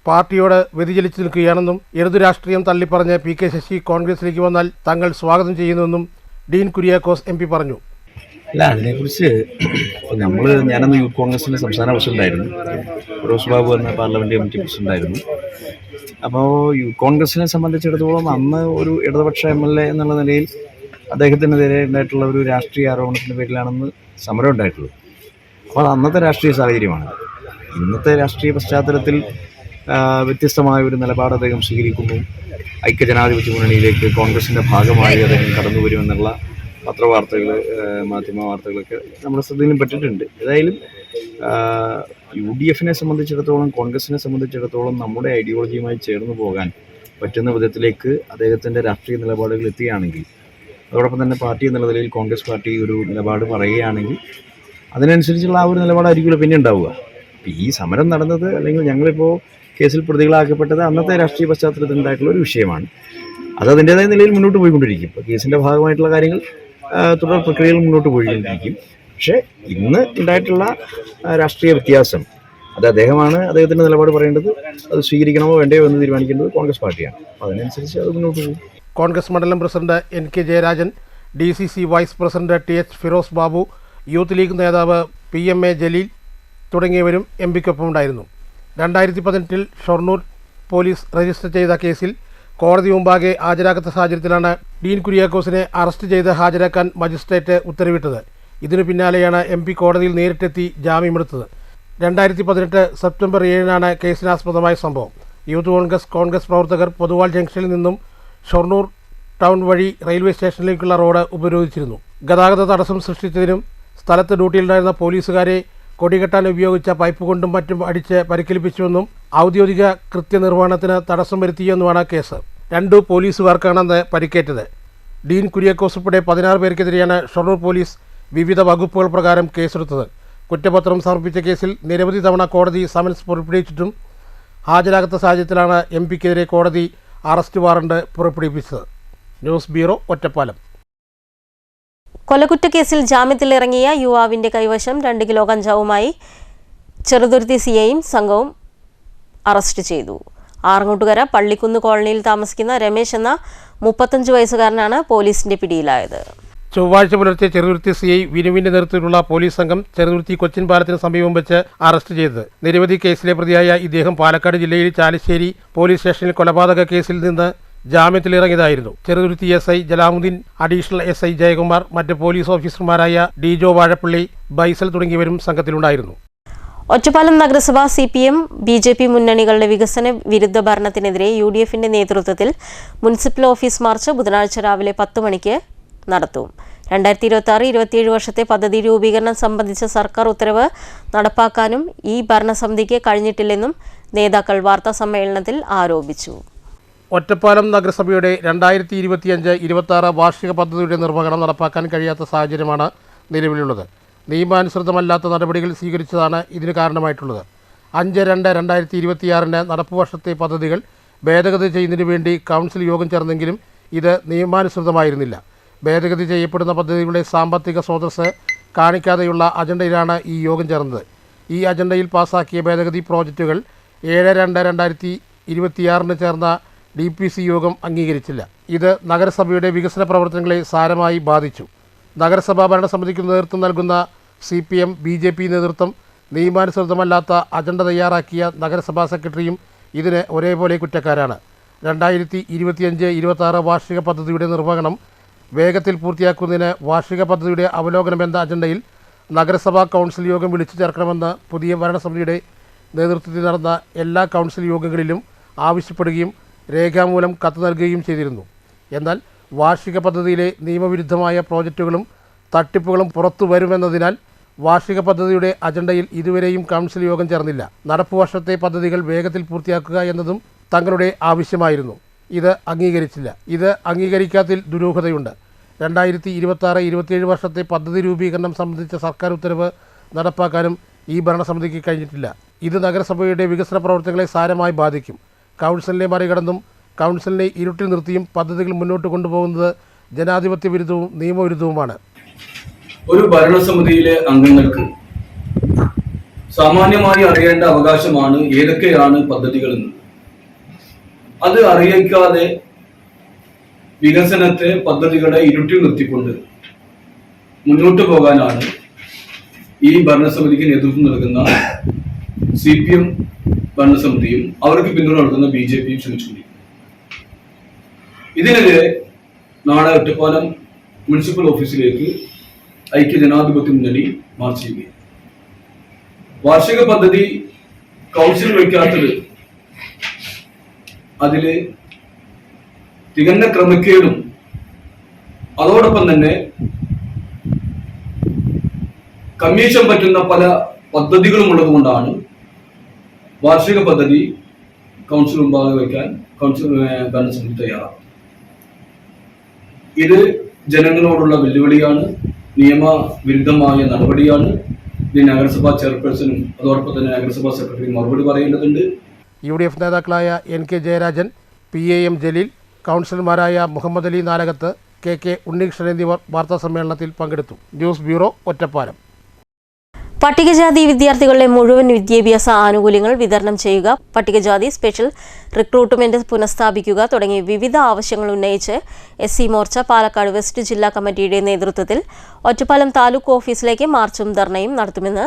പാർട്ടിയോട് വ്യതിചലിച്ചു നിൽക്കുകയാണെന്നും ഇടതു രാഷ്ട്രീയം തള്ളിപ്പറഞ്ഞ് PK ശശി കോൺഗ്രസിലേക്ക് വന്നാൽ തങ്ങൾ സ്വാഗതം ചെയ്യുന്നുവെന്നും ഡീൻ കുര്യാക്കോസ് MP പറഞ്ഞു. അല്ല, അതിനെക്കുറിച്ച് ഞാനന്ന് യൂത്ത് കോൺഗ്രസിൻ്റെ സംസ്ഥാന പ്രസിഡന്റായിരുന്നു. ഫിറോസ് ബാബു എന്ന പാർലമെന്റ് കമ്മിറ്റി പ്രസിഡന്റായിരുന്നു. അപ്പോൾ യൂത്ത് കോൺഗ്രസിനെ സംബന്ധിച്ചിടത്തോളം അന്ന് ഒരു ഇടതുപക്ഷ MLA എന്നുള്ള നിലയിൽ അദ്ദേഹത്തിനെതിരെ ഉണ്ടായിട്ടുള്ള ഒരു രാഷ്ട്രീയ ആരോപണത്തിൻ്റെ പേരിലാണെന്ന് സമരം ഉണ്ടായിട്ടുള്ളത്. അപ്പോൾ അത് അന്നത്തെ രാഷ്ട്രീയ സാഹചര്യമാണ്. ഇന്നത്തെ രാഷ്ട്രീയ പശ്ചാത്തലത്തിൽ വ്യത്യസ്തമായ ഒരു നിലപാട് അദ്ദേഹം സ്വീകരിക്കുന്നു. ഐക്യജനാധിപത്യ മുന്നണിയിലേക്ക് കോൺഗ്രസിൻ്റെ ഭാഗമായി അദ്ദേഹം കടന്നു വരുമെന്നുള്ള പത്രവാർത്തകൾ, മാധ്യമ വാർത്തകളൊക്കെ നമ്മുടെ ശ്രദ്ധയിലും പെട്ടിട്ടുണ്ട്. ഏതായാലും UDFനെ സംബന്ധിച്ചിടത്തോളം, കോൺഗ്രസിനെ സംബന്ധിച്ചിടത്തോളം നമ്മുടെ ഐഡിയോളജിയുമായി ചേർന്ന് പോകാൻ പറ്റുന്ന വിധത്തിലേക്ക് അദ്ദേഹത്തിൻ്റെ രാഷ്ട്രീയ നിലപാടുകൾ എത്തുകയാണെങ്കിൽ, അതോടൊപ്പം തന്നെ പാർട്ടി എന്നുള്ള നിലയിൽ കോൺഗ്രസ് പാർട്ടി ഒരു നിലപാട് പറയുകയാണെങ്കിൽ അതിനനുസരിച്ചുള്ള ആ ഒരു നിലപാടായിരിക്കുമല്ലോ പിന്നെ ഉണ്ടാവുക. ഈ സമരം നടന്നത്, അല്ലെങ്കിൽ ഞങ്ങളിപ്പോൾ കേസിൽ പ്രതികളാക്കപ്പെട്ടത് അന്നത്തെ രാഷ്ട്രീയ പശ്ചാത്തലത്തിൽ ഉണ്ടായിട്ടുള്ള ഒരു വിഷയമാണ്. അത് അതിൻ്റേതായ നിലയിൽ മുന്നോട്ട് പോയിക്കൊണ്ടിരിക്കും. ഇപ്പോൾ കേസിൻ്റെ ഭാഗമായിട്ടുള്ള കാര്യങ്ങൾ തുടർ പ്രക്രിയകൾ മുന്നോട്ട് പോയിക്കൊണ്ടിരിക്കും. പക്ഷേ ഇന്ന് ഉണ്ടായിട്ടുള്ള രാഷ്ട്രീയ വ്യത്യാസം അത് അദ്ദേഹത്തിൻ്റെ നിലപാട് പറയേണ്ടത്, അത് സ്വീകരിക്കണമോ വേണ്ടയോ എന്ന് തീരുമാനിക്കേണ്ടത് കോൺഗ്രസ് പാർട്ടിയാണ്. അപ്പോൾ അതിനനുസരിച്ച് അത് മുന്നോട്ട് പോകും. കോൺഗ്രസ് മണ്ഡലം president NK Jayarajan, DCC vice president TH Firoz Babu, youth league നേതാവ് PMA ജലീൽ തുടങ്ങിയവരും MPക്കൊപ്പം ഉണ്ടായിരുന്നു. 2018 ഷൊർണൂർ പോലീസ് രജിസ്റ്റർ ചെയ്ത കേസിൽ കോടതി മുമ്പാകെ ഹാജരാക്കാത്ത സാഹചര്യത്തിലാണ് ഡീൻ കുര്യാക്കോസിനെ അറസ്റ്റ് ചെയ്ത് ഹാജരാക്കാൻ മജിസ്ട്രേറ്റ് ഉത്തരവിട്ടത്. ഇതിനു പിന്നാലെയാണ് MP കോടതിയിൽ നേരിട്ടെത്തി ജാമ്യമെടുത്തത്. 2018 സെപ്റ്റംബർ 7 കേസിനാസ്പദമായ സംഭവം. യൂത്ത് കോൺഗ്രസ് പ്രവർത്തകർ പൊതുവാൾ ജംഗ്ഷനിൽ നിന്നും ഷൊർണൂർ ടൗൺ വഴി റെയിൽവേ സ്റ്റേഷനിലേക്കുള്ള റോഡ് ഉപരോധിച്ചിരുന്നു. ഗതാഗത തടസ്സം സൃഷ്ടിച്ചതിനും സ്ഥലത്ത് ഡ്യൂട്ടിയിലുണ്ടായിരുന്ന പോലീസുകാരെ കൊടികെട്ടാൻ ഉപയോഗിച്ച പൈപ്പ് കൊണ്ടും മറ്റും അടിച്ച് പരിക്കേൽപ്പിച്ചുവെന്നും ഔദ്യോഗിക കൃത്യനിർവഹണത്തിന് തടസ്സം വരുത്തിയെന്നുമാണ് കേസ്. 2 പോലീസുകാർക്കാണ് പരിക്കേറ്റത്. ഡീൻ കുര്യാക്കോസ് ഉൾപ്പെടെ 16 പേർക്കെതിരെയാണ് ഷൊർണൂർ പോലീസ് വിവിധ വകുപ്പുകൾ പ്രകാരം കേസെടുത്തത്. കുറ്റപത്രം സമർപ്പിച്ച കേസിൽ നിരവധി തവണ കോടതി സമൻസ് പുറപ്പെടുവിച്ചിട്ടും ഹാജരാകാത്ത സാഹചര്യത്തിലാണ് MPക്കെതിരെ കോടതി അറസ്റ്റ് വാറണ്ട് പുറപ്പെടുവിച്ചത്. News bureau, Ottapalam. കൊലക്കുറ്റക്കേസിൽ ജാമ്യത്തിലിറങ്ങിയ യുവാവിന്റെ കൈവശം 2 കിലോ കഞ്ചാവുമായി ചെറുതുരുത്തി CIയും സംഘവും അറസ്റ്റ് ചെയ്തു. ആറങ്ങോട്ടുകര പള്ളിക്കുന്ന് കോളനിയിൽ താമസിക്കുന്ന രമേശ് എന്ന 35 വയസ്സുകാരനാണ് പോലീസിന്റെ പിടിയിലായത്. ചൊവ്വാഴ്ച പുലർച്ചെ ചെറുതുരുത്തി CI വിനുവിന്റെ നേതൃത്വത്തിലുള്ള പോലീസ് സംഘം ചെറുതുരുത്തി കൊച്ചിൻ പാലത്തിന് സമീപം വെച്ച് അറസ്റ്റ് ചെയ്തത്. നിരവധി കേസിലെ പ്രതിയായ ഇദ്ദേഹം പാലക്കാട് ജില്ലയിൽ ചാലിശ്ശേരി പോലീസ് സ്റ്റേഷനിൽ കൊലപാതക കേസിൽ നിന്ന് ജാമ്യത്തിലിറങ്ങിയതായിരുന്നു. Cheruthuruthy SI Jalamuddin, additional SI Jayakumar, മറ്റ് പോലീസ് ഓഫീസർമാരായ DJO വാഴപ്പള്ളി, ബൈസൽ തുടങ്ങിയവരും സംഘത്തിലുണ്ടായിരുന്നു. ഒറ്റപ്പാലം നഗരസഭ CPM BJP മുന്നണികളുടെ വികസന വിരുദ്ധ ഭരണത്തിനെതിരെ UDFന്റെ നേതൃത്വത്തിൽ മുനിസിപ്പൽ ഓഫീസ് മാർച്ച് ബുധനാഴ്ച രാവിലെ 10 മണിക്ക് നടത്തും. 2026-27 വർഷത്തെ പദ്ധതി രൂപീകരണം സംബന്ധിച്ച സർക്കാർ ഉത്തരവ് നടപ്പാക്കാനും ഈ ഭരണസമിതിക്ക് കഴിഞ്ഞിട്ടില്ലെന്നും നേതാക്കൾ വാർത്താ സമ്മേളനത്തിൽ ആരോപിച്ചു. ഒറ്റപ്പാലം നഗരസഭയുടെ 2025-26 വാർഷിക പദ്ധതിയുടെ നിർവഹണം നടപ്പാക്കാൻ കഴിയാത്ത സാഹചര്യമാണ് നിലവിലുള്ളത്. നിയമാനുസൃതമല്ലാത്ത നടപടികൾ സ്വീകരിച്ചതാണ് ഇതിന് കാരണമായിട്ടുള്ളത്. 5/2/2026 നടപ്പ് വർഷത്തെ പദ്ധതികൾ ഭേദഗതി ചെയ്യുന്നതിന് വേണ്ടി കൗൺസിൽ യോഗം ചേർന്നെങ്കിലും ഇത് നിയമാനുസൃതമായിരുന്നില്ല. ഭേദഗതി ചെയ്യപ്പെടുന്ന പദ്ധതികളുടെ സാമ്പത്തിക സ്രോതസ് കാണിക്കാതെയുള്ള അജണ്ടയിലാണ് ഈ യോഗം ചേർന്നത്. ഈ അജണ്ടയിൽ പാസാക്കിയ ഭേദഗതി പ്രോജക്റ്റുകൾ 7/2/2026 ചേർന്ന DPC യോഗം അംഗീകരിച്ചില്ല. ഇത് നഗരസഭയുടെ വികസന പ്രവർത്തനങ്ങളെ സാരമായി ബാധിച്ചു. നഗരസഭാ ഭരണസമിതിക്ക് നേതൃത്വം നൽകുന്ന CPM BJP നേതൃത്വം നിയമാനുസൃതമല്ലാത്ത അജണ്ട തയ്യാറാക്കിയ നഗരസഭാ സെക്രട്ടറിയും ഇതിന് ഒരേപോലെ കുറ്റക്കാരാണ്. 2025-26 വാർഷിക പദ്ധതിയുടെ നിർവഹണം വേഗത്തിൽ പൂർത്തിയാക്കുന്നതിന് വാർഷിക പദ്ധതിയുടെ അവലോകനം എന്ന അജണ്ടയിൽ നഗരസഭാ കൗൺസിൽ യോഗം വിളിച്ചു ചേർക്കണമെന്ന് പുതിയ ഭരണസമിതിയുടെ നേതൃത്വത്തിൽ നടന്ന എല്ലാ കൗൺസിൽ യോഗങ്ങളിലും ആവശ്യപ്പെടുകയും രേഖാമൂലം കത്ത് നൽകുകയും ചെയ്തിരുന്നു. എന്നാൽ വാർഷിക പദ്ധതിയിലെ നിയമവിരുദ്ധമായ പ്രോജക്റ്റുകളും തട്ടിപ്പുകളും പുറത്തു വരുമെന്നതിനാൽ വാർഷിക പദ്ധതിയുടെ അജണ്ടയിൽ ഇതുവരെയും കൗൺസിൽ യോഗം ചേർന്നില്ല. നടപ്പ് വർഷത്തെ പദ്ധതികൾ വേഗത്തിൽ പൂർത്തിയാക്കുക എന്നതും തങ്ങളുടെ ആവശ്യമായിരുന്നു. ഇത് അംഗീകരിച്ചില്ല. ഇത് അംഗീകരിക്കാത്തതിൽ ദുരൂഹതയുണ്ട്. 2026-27 വർഷത്തെ പദ്ധതി രൂപീകരണം സംബന്ധിച്ച സർക്കാർ ഉത്തരവ് നടപ്പാക്കാനും ഈ ഭരണസമിതിക്ക് കഴിഞ്ഞിട്ടില്ല. ഇത് നഗരസഭയുടെ വികസന പ്രവർത്തനങ്ങളെ സാരമായി ബാധിക്കും. കൗൺസിലിനെ മറികടന്നും കൗൺസിലിനെ ഇരുട്ടിൽ നിർത്തിയും പദ്ധതികൾ മുന്നോട്ട് കൊണ്ടുപോകുന്നത് ജനാധിപത്യ വിരുദ്ധവും നിയമവിരുദ്ധവുമാണ്. ഒരു ഭരണസമിതിയിലെ അംഗങ്ങൾക്ക് സാമാന്യമായി അറിയേണ്ട അവകാശമാണ് ഏതൊക്കെയാണ് പദ്ധതികളെന്ന്. അത് അറിയിക്കാതെ വികസനത്തെ പദ്ധതികളെ ഇരുട്ടിൽ നിർത്തിക്കൊണ്ട് മുന്നോട്ട് പോകാനാണ് ഈ ഭരണസമിതിക്ക് നേതൃത്വം നൽകുന്ന CPM ഭരണസമിതിയും അവർക്ക് പിന്തുണ നൽകുന്ന BJPയും ശ്രമിച്ചുകൊണ്ടിരിക്കും. ഇതിനെതിരെ നാളെ ഒറ്റപ്പാലം മുനിസിപ്പൽ ഓഫീസിലേക്ക് ഐക്യജനാധിപത്യ മുന്നണി മാർച്ച് ചെയ്യുകയും വാർഷിക പദ്ധതി കൗൺസിൽ വയ്ക്കാത്തത് അതില് തികഞ്ഞ ക്രമക്കേടും അതോടൊപ്പം തന്നെ കമ്മീഷൻ പറ്റുന്ന പല പദ്ധതികളും ഉള്ളതുകൊണ്ടാണ് വാർഷിക പദ്ധതി കൗൺസിൽ മുമ്പാകെ വയ്ക്കാൻ കൗൺസിൽ ഭരണസമിതി തയ്യാറാണ്. ഇത് ജനങ്ങളോടുള്ള വെല്ലുവിളിയാണ്, നിയമവിരുദ്ധമായ നടപടിയാണ്. ഇത് നഗരസഭാ ചെയർപേഴ്സണും അതോടൊപ്പം തന്നെ നഗരസഭാ സെക്രട്ടറിയും മറുപടി പറയേണ്ടതുണ്ട്. UDF നേതാക്കളായ NK ജയരാജൻ, PAM ജലീൽ, കൗൺസിലർമാരായ മുഹമ്മദ് അലി നാലകത്ത്, KK ഉണ്ണികൃഷ്ണൻ എന്നിവർ വാർത്താസമ്മേളനത്തിൽ പങ്കെടുത്തു. News bureau, Ottapalam. പട്ടികജാതി വിദ്യാർത്ഥികളുടെ മുഴുവൻ വിദ്യാഭ്യാസ ആനുകൂല്യങ്ങൾ വിതരണം ചെയ്യുക, പട്ടികജാതി സ്പെഷ്യൽ റിക്രൂട്ട്മെന്റ് പുനഃസ്ഥാപിക്കുക തുടങ്ങിയ വിവിധ ആവശ്യങ്ങൾ ഉന്നയിച്ച് SC മോർച്ച പാലക്കാട് വെസ്റ്റ് ജില്ലാ കമ്മിറ്റിയുടെ നേതൃത്വത്തിൽ ഒറ്റപ്പാലം താലൂക്ക് ഓഫീസിലേക്ക് മാർച്ചും ധർണയും നടത്തുമെന്ന്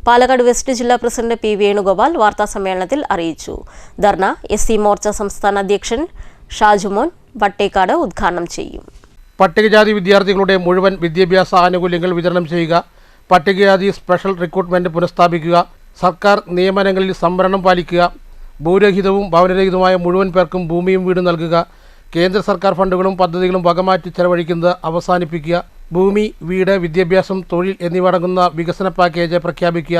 പാലക്കാട് വെസ്റ്റ് ജില്ലാ പ്രസിഡന്റ് P. വേണുഗോപാൽ വാർത്താസമ്മേളനത്തിൽ അറിയിച്ചു. ധർണ SC മോർച്ച സംസ്ഥാന അധ്യക്ഷൻ ഷാജുമോൻ വട്ടേക്കാട് ഉദ്ഘാടനം ചെയ്യും. പട്ടികജാതി വിദ്യാർത്ഥികളുടെ മുഴുവൻ വിദ്യാഭ്യാസ ആനുകൂല്യങ്ങൾ വിതരണം ചെയ്യുക, പട്ടികജാതി സ്പെഷ്യൽ റിക്രൂട്ട്മെന്റ് പുനഃസ്ഥാപിക്കുക, സർക്കാർ നിയമനങ്ങളിൽ സംവരണം പാലിക്കുക, ഭൂരഹിതവും ഭവനരഹിതവുമായ മുഴുവൻ പേർക്കും ഭൂമിയും വീടും നൽകുക, കേന്ദ്ര സർക്കാർ ഫണ്ടുകളും പദ്ധതികളും വകമാറ്റി ചെലവഴിക്കുന്നത് അവസാനിപ്പിക്കുക, ഭൂമി, വീട്, വിദ്യാഭ്യാസം, തൊഴിൽ എന്നിവ അടങ്ങുന്ന വികസന പാക്കേജ് പ്രഖ്യാപിക്കുക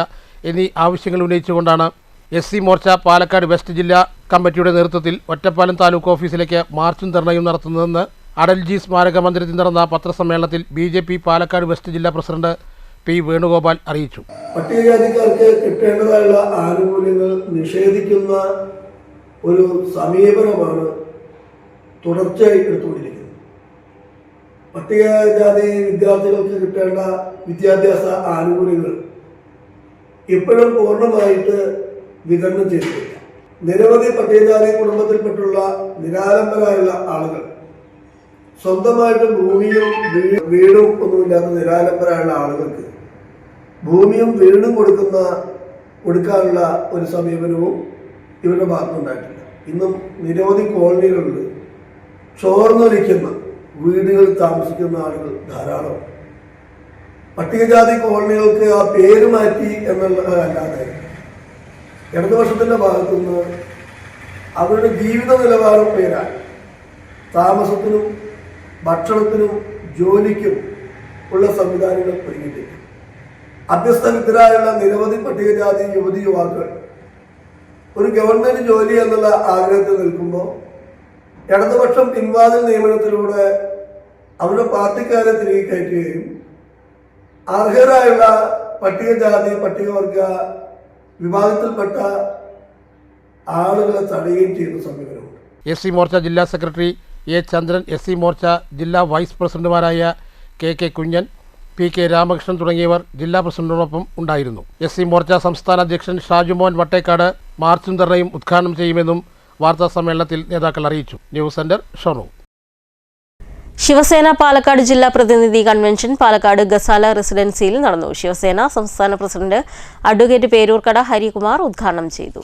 എന്നീ ആവശ്യങ്ങൾ ഉന്നയിച്ചുകൊണ്ടാണ് SC മോർച്ച പാലക്കാട് വെസ്റ്റ് ജില്ലാ കമ്മിറ്റിയുടെ നേതൃത്വത്തിൽ ഒറ്റപ്പാലം താലൂക്ക് ഓഫീസിലേക്ക് മാർച്ചും ധർണയും നടത്തുന്നതെന്ന് അടൽജി സ്മാരക മന്ദിരത്തിൽ നടന്ന പത്രസമ്മേളനത്തിൽ BJP പാലക്കാട് വെസ്റ്റ് ജില്ലാ പ്രസിഡന്റ് P. വേണുഗോപാൽ അറിയിച്ചു. പട്ടികജാതിക്കാർക്ക് കിട്ടേണ്ടതായുള്ള ആനുകൂല്യങ്ങൾ നിഷേധിക്കുന്ന ഒരു സമീപനമാണ് തുടർച്ചയായി എടുത്തുകൊണ്ടിരിക്കുന്നത്. പട്ടികജാതി വിദ്യാർത്ഥികൾക്ക് കിട്ടേണ്ട വിദ്യാഭ്യാസ ആനുകൂല്യങ്ങൾ ഇപ്പോഴും പൂർണ്ണമായിട്ട് വിതരണം ചെയ്തിട്ടില്ല. നിരവധി പട്ടികജാതി കുടുംബത്തിൽപ്പെട്ടുള്ള നിരാലംബരായുള്ള ആളുകൾ, സ്വന്തമായിട്ട് ഭൂമിയും വീടും ഒന്നുമില്ലാത്ത നിരാലംബരായുള്ള ആളുകൾക്ക് ഭൂമിയും വീടും കൊടുക്കാനുള്ള ഒരു സമീപനവും ഇവരുടെ ഭാഗത്തുണ്ടായിട്ടില്ല. ഇന്നും നിരവധി കോളനികളുണ്ട്. ചോർന്നൊലിക്കുന്ന വീടുകളിൽ താമസിക്കുന്ന ആളുകൾ ധാരാളം. പട്ടികജാതി കോളനികൾക്ക് ആ പേര് മാറ്റി എന്നുള്ളതല്ലാതെ ഇടതുപക്ഷത്തിൻ്റെ ഭാഗത്തുനിന്ന് അവരുടെ ജീവിത നിലവാരം ഉയരാൻ താമസത്തിനും ഭക്ഷണത്തിനും ജോലിക്കും ഉള്ള സംവിധാനങ്ങൾ ഒരുങ്ങിയിട്ടില്ല. അഭ്യസ്തവിദ്യരായുള്ള നിരവധി പട്ടികജാതി യുവതി യുവാക്കൾ ഒരു ഗവൺമെന്റ് ജോലി എന്നുള്ള ആഗ്രഹത്തിൽ നിൽക്കുമ്പോൾ ഇടതുപക്ഷം പിൻവാതിൽ നിയമനത്തിലൂടെ അവരുടെ പാർട്ടിക്കാരെ തിരികെ കയറ്റുകയും അർഹരായുള്ള പട്ടികജാതി പട്ടികവർഗ വിഭാഗത്തിൽപ്പെട്ട ആളുകളെ തടയുകയും ചെയ്യുന്ന സമീപനമുണ്ട്. SC മോർച്ച ജില്ലാ secretary A. Chandran, SC Morcha ജില്ലാ വൈസ് പ്രസിഡന്റുമാരായ KK കുഞ്ഞൻ, PK രാമകൃഷ്ണൻ തുടങ്ങിയവർ ജില്ലാ പ്രസിഡന്റിനോടൊപ്പം ഉണ്ടായിരുന്നു. SC മോർച്ച സംസ്ഥാന അധ്യക്ഷൻ ഷാജുമോൻ വട്ടേക്കാട് മാർച്ചും ധർണയും ഉദ്ഘാടനം ചെയ്യുമെന്നും വാർത്താ സമ്മേളനത്തിൽ നേതാക്കൾ അറിയിച്ചു. News centre, Shoranur. ശിവസേന പാലക്കാട് ജില്ലാ പ്രതിനിധി കൺവെൻഷൻ പാലക്കാട് ഗസാല റെസിഡൻസിയിൽ നടന്നു. ശിവസേന സംസ്ഥാന പ്രസിഡന്റ് അഡ്വക്കേറ്റ് പേരൂർക്കട ഹരികുമാർ ഉദ്ഘാടനം ചെയ്തു.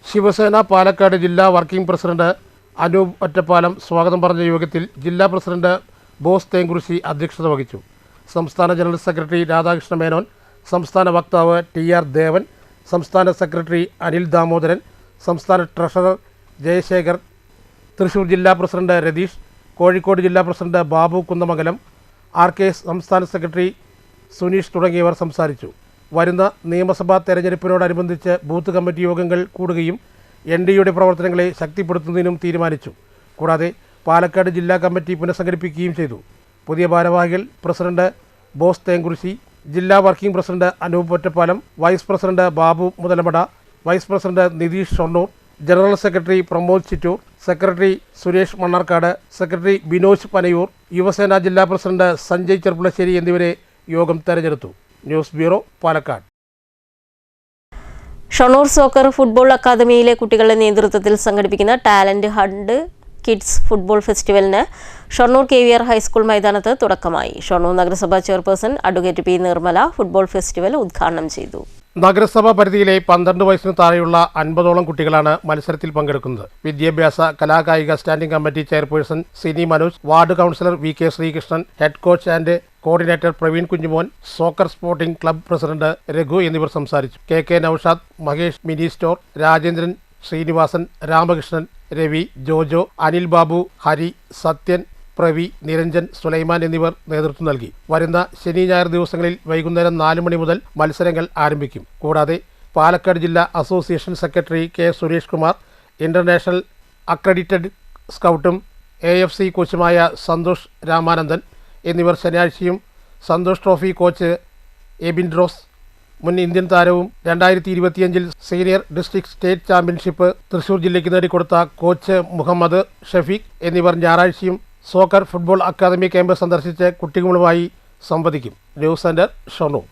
ശിവസേന പാലക്കാട് ജില്ലാ വർക്കിംഗ് പ്രസിഡന്റ് അനൂപ് ഒറ്റപ്പാലം സ്വാഗതം പറഞ്ഞ യോഗത്തിൽ ജില്ലാ പ്രസിഡന്റ് ബോസ് തേങ്കുറിശി അധ്യക്ഷത വഹിച്ചു. സംസ്ഥാന ജനറൽ സെക്രട്ടറി രാധാകൃഷ്ണ മേനോൻ, സംസ്ഥാന വക്താവ് TR ദേവൻ, സംസ്ഥാന സെക്രട്ടറി അനിൽ ദാമോദരൻ, സംസ്ഥാന ട്രഷറർ ജയശേഖർ, തൃശൂർ ജില്ലാ പ്രസിഡന്റ് രതീഷ്, കോഴിക്കോട് ജില്ലാ പ്രസിഡന്റ് ബാബു കുന്നമംഗലം, RK സംസ്ഥാന സെക്രട്ടറി സുനീഷ് തുടങ്ങിയവർ സംസാരിച്ചു. വരുന്ന നിയമസഭാ തെരഞ്ഞെടുപ്പിനോടനുബന്ധിച്ച് ബൂത്ത് കമ്മിറ്റി യോഗങ്ങൾ കൂടുകയും NDയുടെ പ്രവർത്തനങ്ങളെ ശക്തിപ്പെടുത്തുന്നതിനും തീരുമാനിച്ചു. കൂടാതെ പാലക്കാട് ജില്ലാ കമ്മിറ്റി പുനഃസംഘടിപ്പിക്കുകയും ചെയ്തു. പുതിയ ഭാരവാഹികൾ പ്രസിഡന്റ് ബോസ് തേങ്കുറിശി, ജില്ലാ working president Anoop Ottapalam, vice president Babu Muthalamada, vice president Nitheesh Shoranur, general secretary Pramod Chittur, secretary Suresh Mannarkkad, secretary Binoj Panayur, Yuvasena ജില്ലാ പ്രസിഡന്റ് സഞ്ജയ് ചെർപ്പുളശ്ശേരി എന്നിവരെ യോഗം തെരഞ്ഞെടുത്തു. News bureau, Palakkad. Shoranur soccer football അക്കാദമിയിലെ കുട്ടികളുടെ നേതൃത്വത്തിൽ സംഘടിപ്പിക്കുന്ന ടാലന്റ് ഹണ്ട് കിഡ്സ് ഫുട്ബോൾ ഫെസ്റ്റിവലിന് ഷൊർണൂർ KVR ഹൈസ്കൂൾ മൈതാനത്ത് തുടക്കമായി. ഷൊർണൂർ നഗരസഭാ chairperson advocate P. Nirmala football festival ഉദ്ഘാടനം ചെയ്തു. നഗരസഭാ പരിധിയിലെ 12 വയസ്സിന് താഴെയുള്ള 50ഓളം കുട്ടികളാണ് മത്സരത്തിൽ പങ്കെടുക്കുന്നത്. വിദ്യാഭ്യാസ കലാകായിക standing committee chairperson Sini Manoj, ward councillor VK Sreekrishnan, head coach and coordinator Praveen Kunjumon, soccer sporting club president Raghu എന്നിവർ സംസാരിച്ചു. KK Noushad, Mahesh mini store, Rajendran, Sreenivasan, Ramakrishnan, Ravi, Jojo, Anil Babu, Hari, Sathyan, Pravi, Niranjan, Sulaiman എന്നിവർ നേതൃത്വം നൽകി. വരുന്ന ശനി ഞായർ ദിവസങ്ങളിൽ വൈകുന്നേരം 4 മണി മുതൽ മത്സരങ്ങൾ ആരംഭിക്കും. കൂടാതെ പാലക്കാട് ജില്ലാ association secretary K. Suresh Kumar, international accredited സ്കൗട്ടും AFC കോച്ചുമായ സന്തോഷ് രാമാനന്ദൻ എന്നിവർ ശനിയാഴ്ചയും സന്തോഷ് ട്രോഫി കോച്ച് എബിൻ റോസ്, മുൻ ഇന്ത്യൻ താരവും 2025 senior district state championship Thrissur ജില്ലയ്ക്ക് നേടിക്കൊടുത്ത കോച്ച് മുഹമ്മദ് ഷഫീഖ് എന്നിവർ ഞായറാഴ്ചയും സോക്കർ ഫുട്ബോൾ അക്കാദമി ക്യാമ്പ് സന്ദർശിച്ച് കുട്ടികളുമായി സംവദിക്കും. News centre, Shoranur.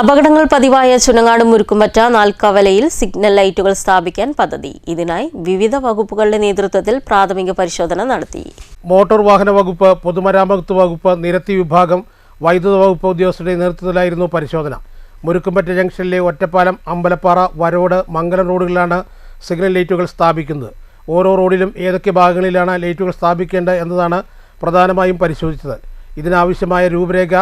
അപകടങ്ങൾ പതിവായ ചുനങ്ങാട് മുരുക്കുംപറ്റ നാൽക്കവലയിൽ സിഗ്നൽ ലൈറ്റുകൾ സ്ഥാപിക്കാൻ പദ്ധതി. ഇതിനായി വിവിധ വകുപ്പുകളുടെ നേതൃത്വത്തിൽ പ്രാഥമിക പരിശോധന നടത്തി. മോട്ടോർ വാഹന വകുപ്പ്, പൊതുമരാമത്ത് വകുപ്പ്, നിരത്തി വിഭാഗം, വൈദ്യുത വകുപ്പ് ഉദ്യോഗസ്ഥരുടെ നേതൃത്വത്തിലായിരുന്നു പരിശോധന. മുരുക്കുംപറ്റ ജംഗ്ഷനിലെ ഒറ്റപ്പാലം, അമ്പലപ്പാറ, വരോട്, മംഗലം റോഡുകളിലാണ് സിഗ്നൽ ലൈറ്റുകൾ സ്ഥാപിക്കുന്നത്. ഓരോ റോഡിലും ഏതൊക്കെ ഭാഗങ്ങളിലാണ് ലൈറ്റുകൾ സ്ഥാപിക്കേണ്ടത് എന്നതാണ് പ്രധാനമായും പരിശോധിച്ചത്. ഇതിനാവശ്യമായ രൂപരേഖ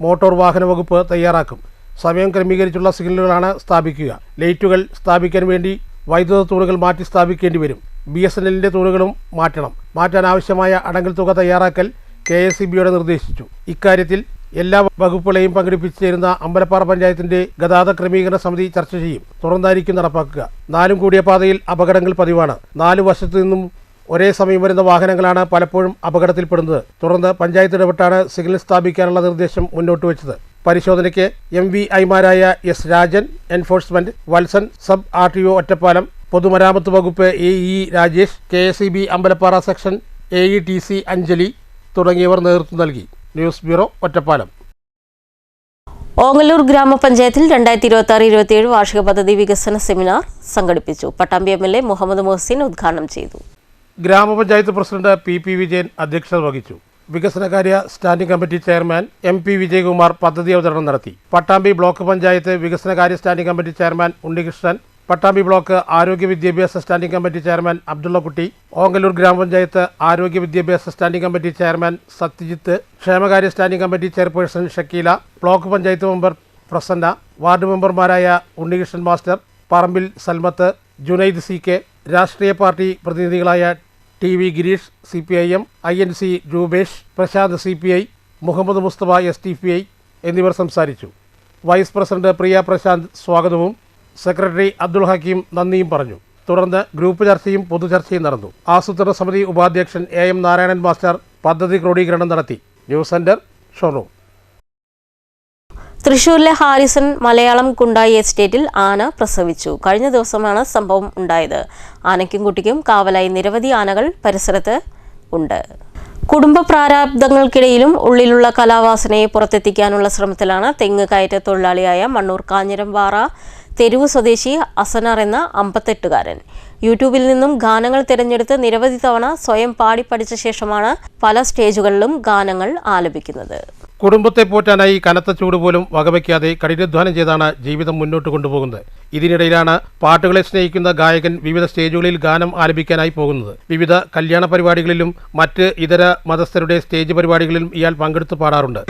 മോട്ടോർ വാഹന വകുപ്പ് തയ്യാറാക്കും. സമയം ക്രമീകരിച്ചുള്ള സിഗ്നലുകളാണ് സ്ഥാപിക്കുക. ലൈറ്റുകൾ സ്ഥാപിക്കാൻ വേണ്ടി വൈദ്യുത തൂണുകൾ മാറ്റി സ്ഥാപിക്കേണ്ടി വരും. BSNLന്റെ തൂണുകളും മാറ്റാൻ ആവശ്യമായ അടങ്കൽ തുക തയ്യാറാക്കൽ KSEBയോട് നിർദ്ദേശിച്ചു. ഇക്കാര്യത്തിൽ എല്ലാ വകുപ്പുകളെയും പങ്കെടുപ്പിച്ചു ചേരുന്ന അമ്പലപ്പാറ പഞ്ചായത്തിന്റെ ഗതാഗത ക്രമീകരണ സമിതി ചർച്ച ചെയ്യും. തുറന്നായിരിക്കും നടപ്പാക്കുക. 4 കൂടിയ പാതയിൽ അപകടങ്ങൾ പതിവാണ്. 4 വശത്തു നിന്നും ഒരേ സമയം വരുന്ന വാഹനങ്ങളാണ് പലപ്പോഴും അപകടത്തിൽപ്പെടുന്നത്. തുടർന്ന് പഞ്ചായത്ത് ഇടപെട്ടാണ് സിഗ്നൽ സ്ഥാപിക്കാനുള്ള നിർദ്ദേശം മുന്നോട്ട് വെച്ചത്. പരിശോധനയ്ക്ക് MVIമാരായ S. Rajan, enforcement, Valsan, sub RTO Ottapalam, പൊതുമരാമത്ത് വകുപ്പ് AE Rajesh, KSEB Ambalappara section AETC Anjali തുടങ്ങിയവർ നേതൃത്വം നൽകി. News bureau, Ottapalam. ഓങ്ങല്ലൂർ ഗ്രാമപഞ്ചായത്തിൽ 2026-27 വാർഷിക പദ്ധതി വികസന സെമിനാർ സംഘടിപ്പിച്ചു. പട്ടാമ്പി MLA മുഹമ്മദ് മുഹസിൻ ഉദ്ഘാടനം ചെയ്തു. ഗ്രാമപഞ്ചായത്ത് പ്രസിഡന്റ് PP വിജയൻ അധ്യക്ഷത വഹിച്ചു. വികസനകാര്യ standing committee chairman MP Vijayakumar പദ്ധതി അവതരണം നടത്തി. പട്ടാമ്പി ബ്ലോക്ക് പഞ്ചായത്ത് വികസനകാര്യ standing committee chairman Unnikrishnan, Pattambi block ആരോഗ്യ വിദ്യാഭ്യാസ standing committee chairman Abdullakutty, Ongallur grama panchayat ആരോഗ്യ വിദ്യാഭ്യാസ സ്റ്റാൻഡിംഗ് കമ്മിറ്റി ചെയർമാൻ സത്യജിത്ത്, ക്ഷേമകാര്യ standing committee chairperson Shakeela, block panchayat member Prasanna, ward മെമ്പർമാരായ ഉണ്ണികൃഷ്ണൻ മാസ്റ്റർ, പറമ്പിൽ സൽമത്ത്, ജുനൈദ് CK, രാഷ്ട്രീയ പാർട്ടി പ്രതിനിധികളായ TV Girish CPIM, INC Rupesh, Prasanth CPI, Muhammad Mustafa STPI എന്നിവർ സംസാരിച്ചു. വൈസ് പ്രസിഡന്റ് പ്രിയ പ്രശാന്ത് സ്വാഗതവും സെക്രട്ടറി അബ്ദുൾ ഹക്കീം നന്ദിയും പറഞ്ഞു. തുടർന്ന് ഗ്രൂപ്പ് ചർച്ചയും പൊതുചർച്ചയും നടന്നു. ആസൂത്രണ സമിതി ഉപാധ്യക്ഷൻ AM നാരായണൻ മാസ്റ്റർ പദ്ധതി ക്രോഡീകരണം നടത്തി. News centre, Shoranur. തൃശൂരിലെ ഹാരിസൺ മലയാളം കുണ്ടായി എസ്റ്റേറ്റിൽ ആന പ്രസവിച്ചു. കഴിഞ്ഞ ദിവസമാണ് സംഭവം ഉണ്ടായത്. ആനയ്ക്കും കുട്ടിക്കും കാവലായി നിരവധി ആനകൾ പരിസരത്ത് ഉണ്ട്. കുടുംബ പ്രാരാബ്ദങ്ങൾക്കിടയിലും ഉള്ളിലുള്ള കലാവാസനയെ പുറത്തെത്തിക്കാനുള്ള ശ്രമത്തിലാണ് തെങ്ങ് കയറ്റ തൊഴിലാളിയായ മണ്ണൂർ കാഞ്ഞിരംപാറ തെരുവ് സ്വദേശി അസനാർ എന്ന 58-കാരൻ. യൂട്യൂബിൽ നിന്നും ഗാനങ്ങൾ തിരഞ്ഞെടുത്ത് നിരവധി തവണ സ്വയം പാടി പഠിച്ച ശേഷമാണ് പല സ്റ്റേജുകളിലും ഗാനങ്ങൾ ആലപിക്കുന്നത്. കുടുംബത്തെ പോറ്റാനായി കനത്ത ചൂട് പോലും വകവയ്ക്കാതെ കഠിനാധ്വാനം ചെയ്താണ് ജീവിതം മുന്നോട്ട് കൊണ്ടുപോകുന്നത്. ഇതിനിടയിലാണ് പാട്ടുകളെ സ്നേഹിക്കുന്ന ഗായകൻ വിവിധ സ്റ്റേജുകളിൽ ഗാനം ആലപിക്കാനായി പോകുന്നത്. വിവിധ കല്യാണ പരിപാടികളിലും മറ്റ് ഇതര മതസ്ഥരുടെ സ്റ്റേജ് പരിപാടികളിലും ഇയാൾ പങ്കെടുത്ത് പാടാറുണ്ട്.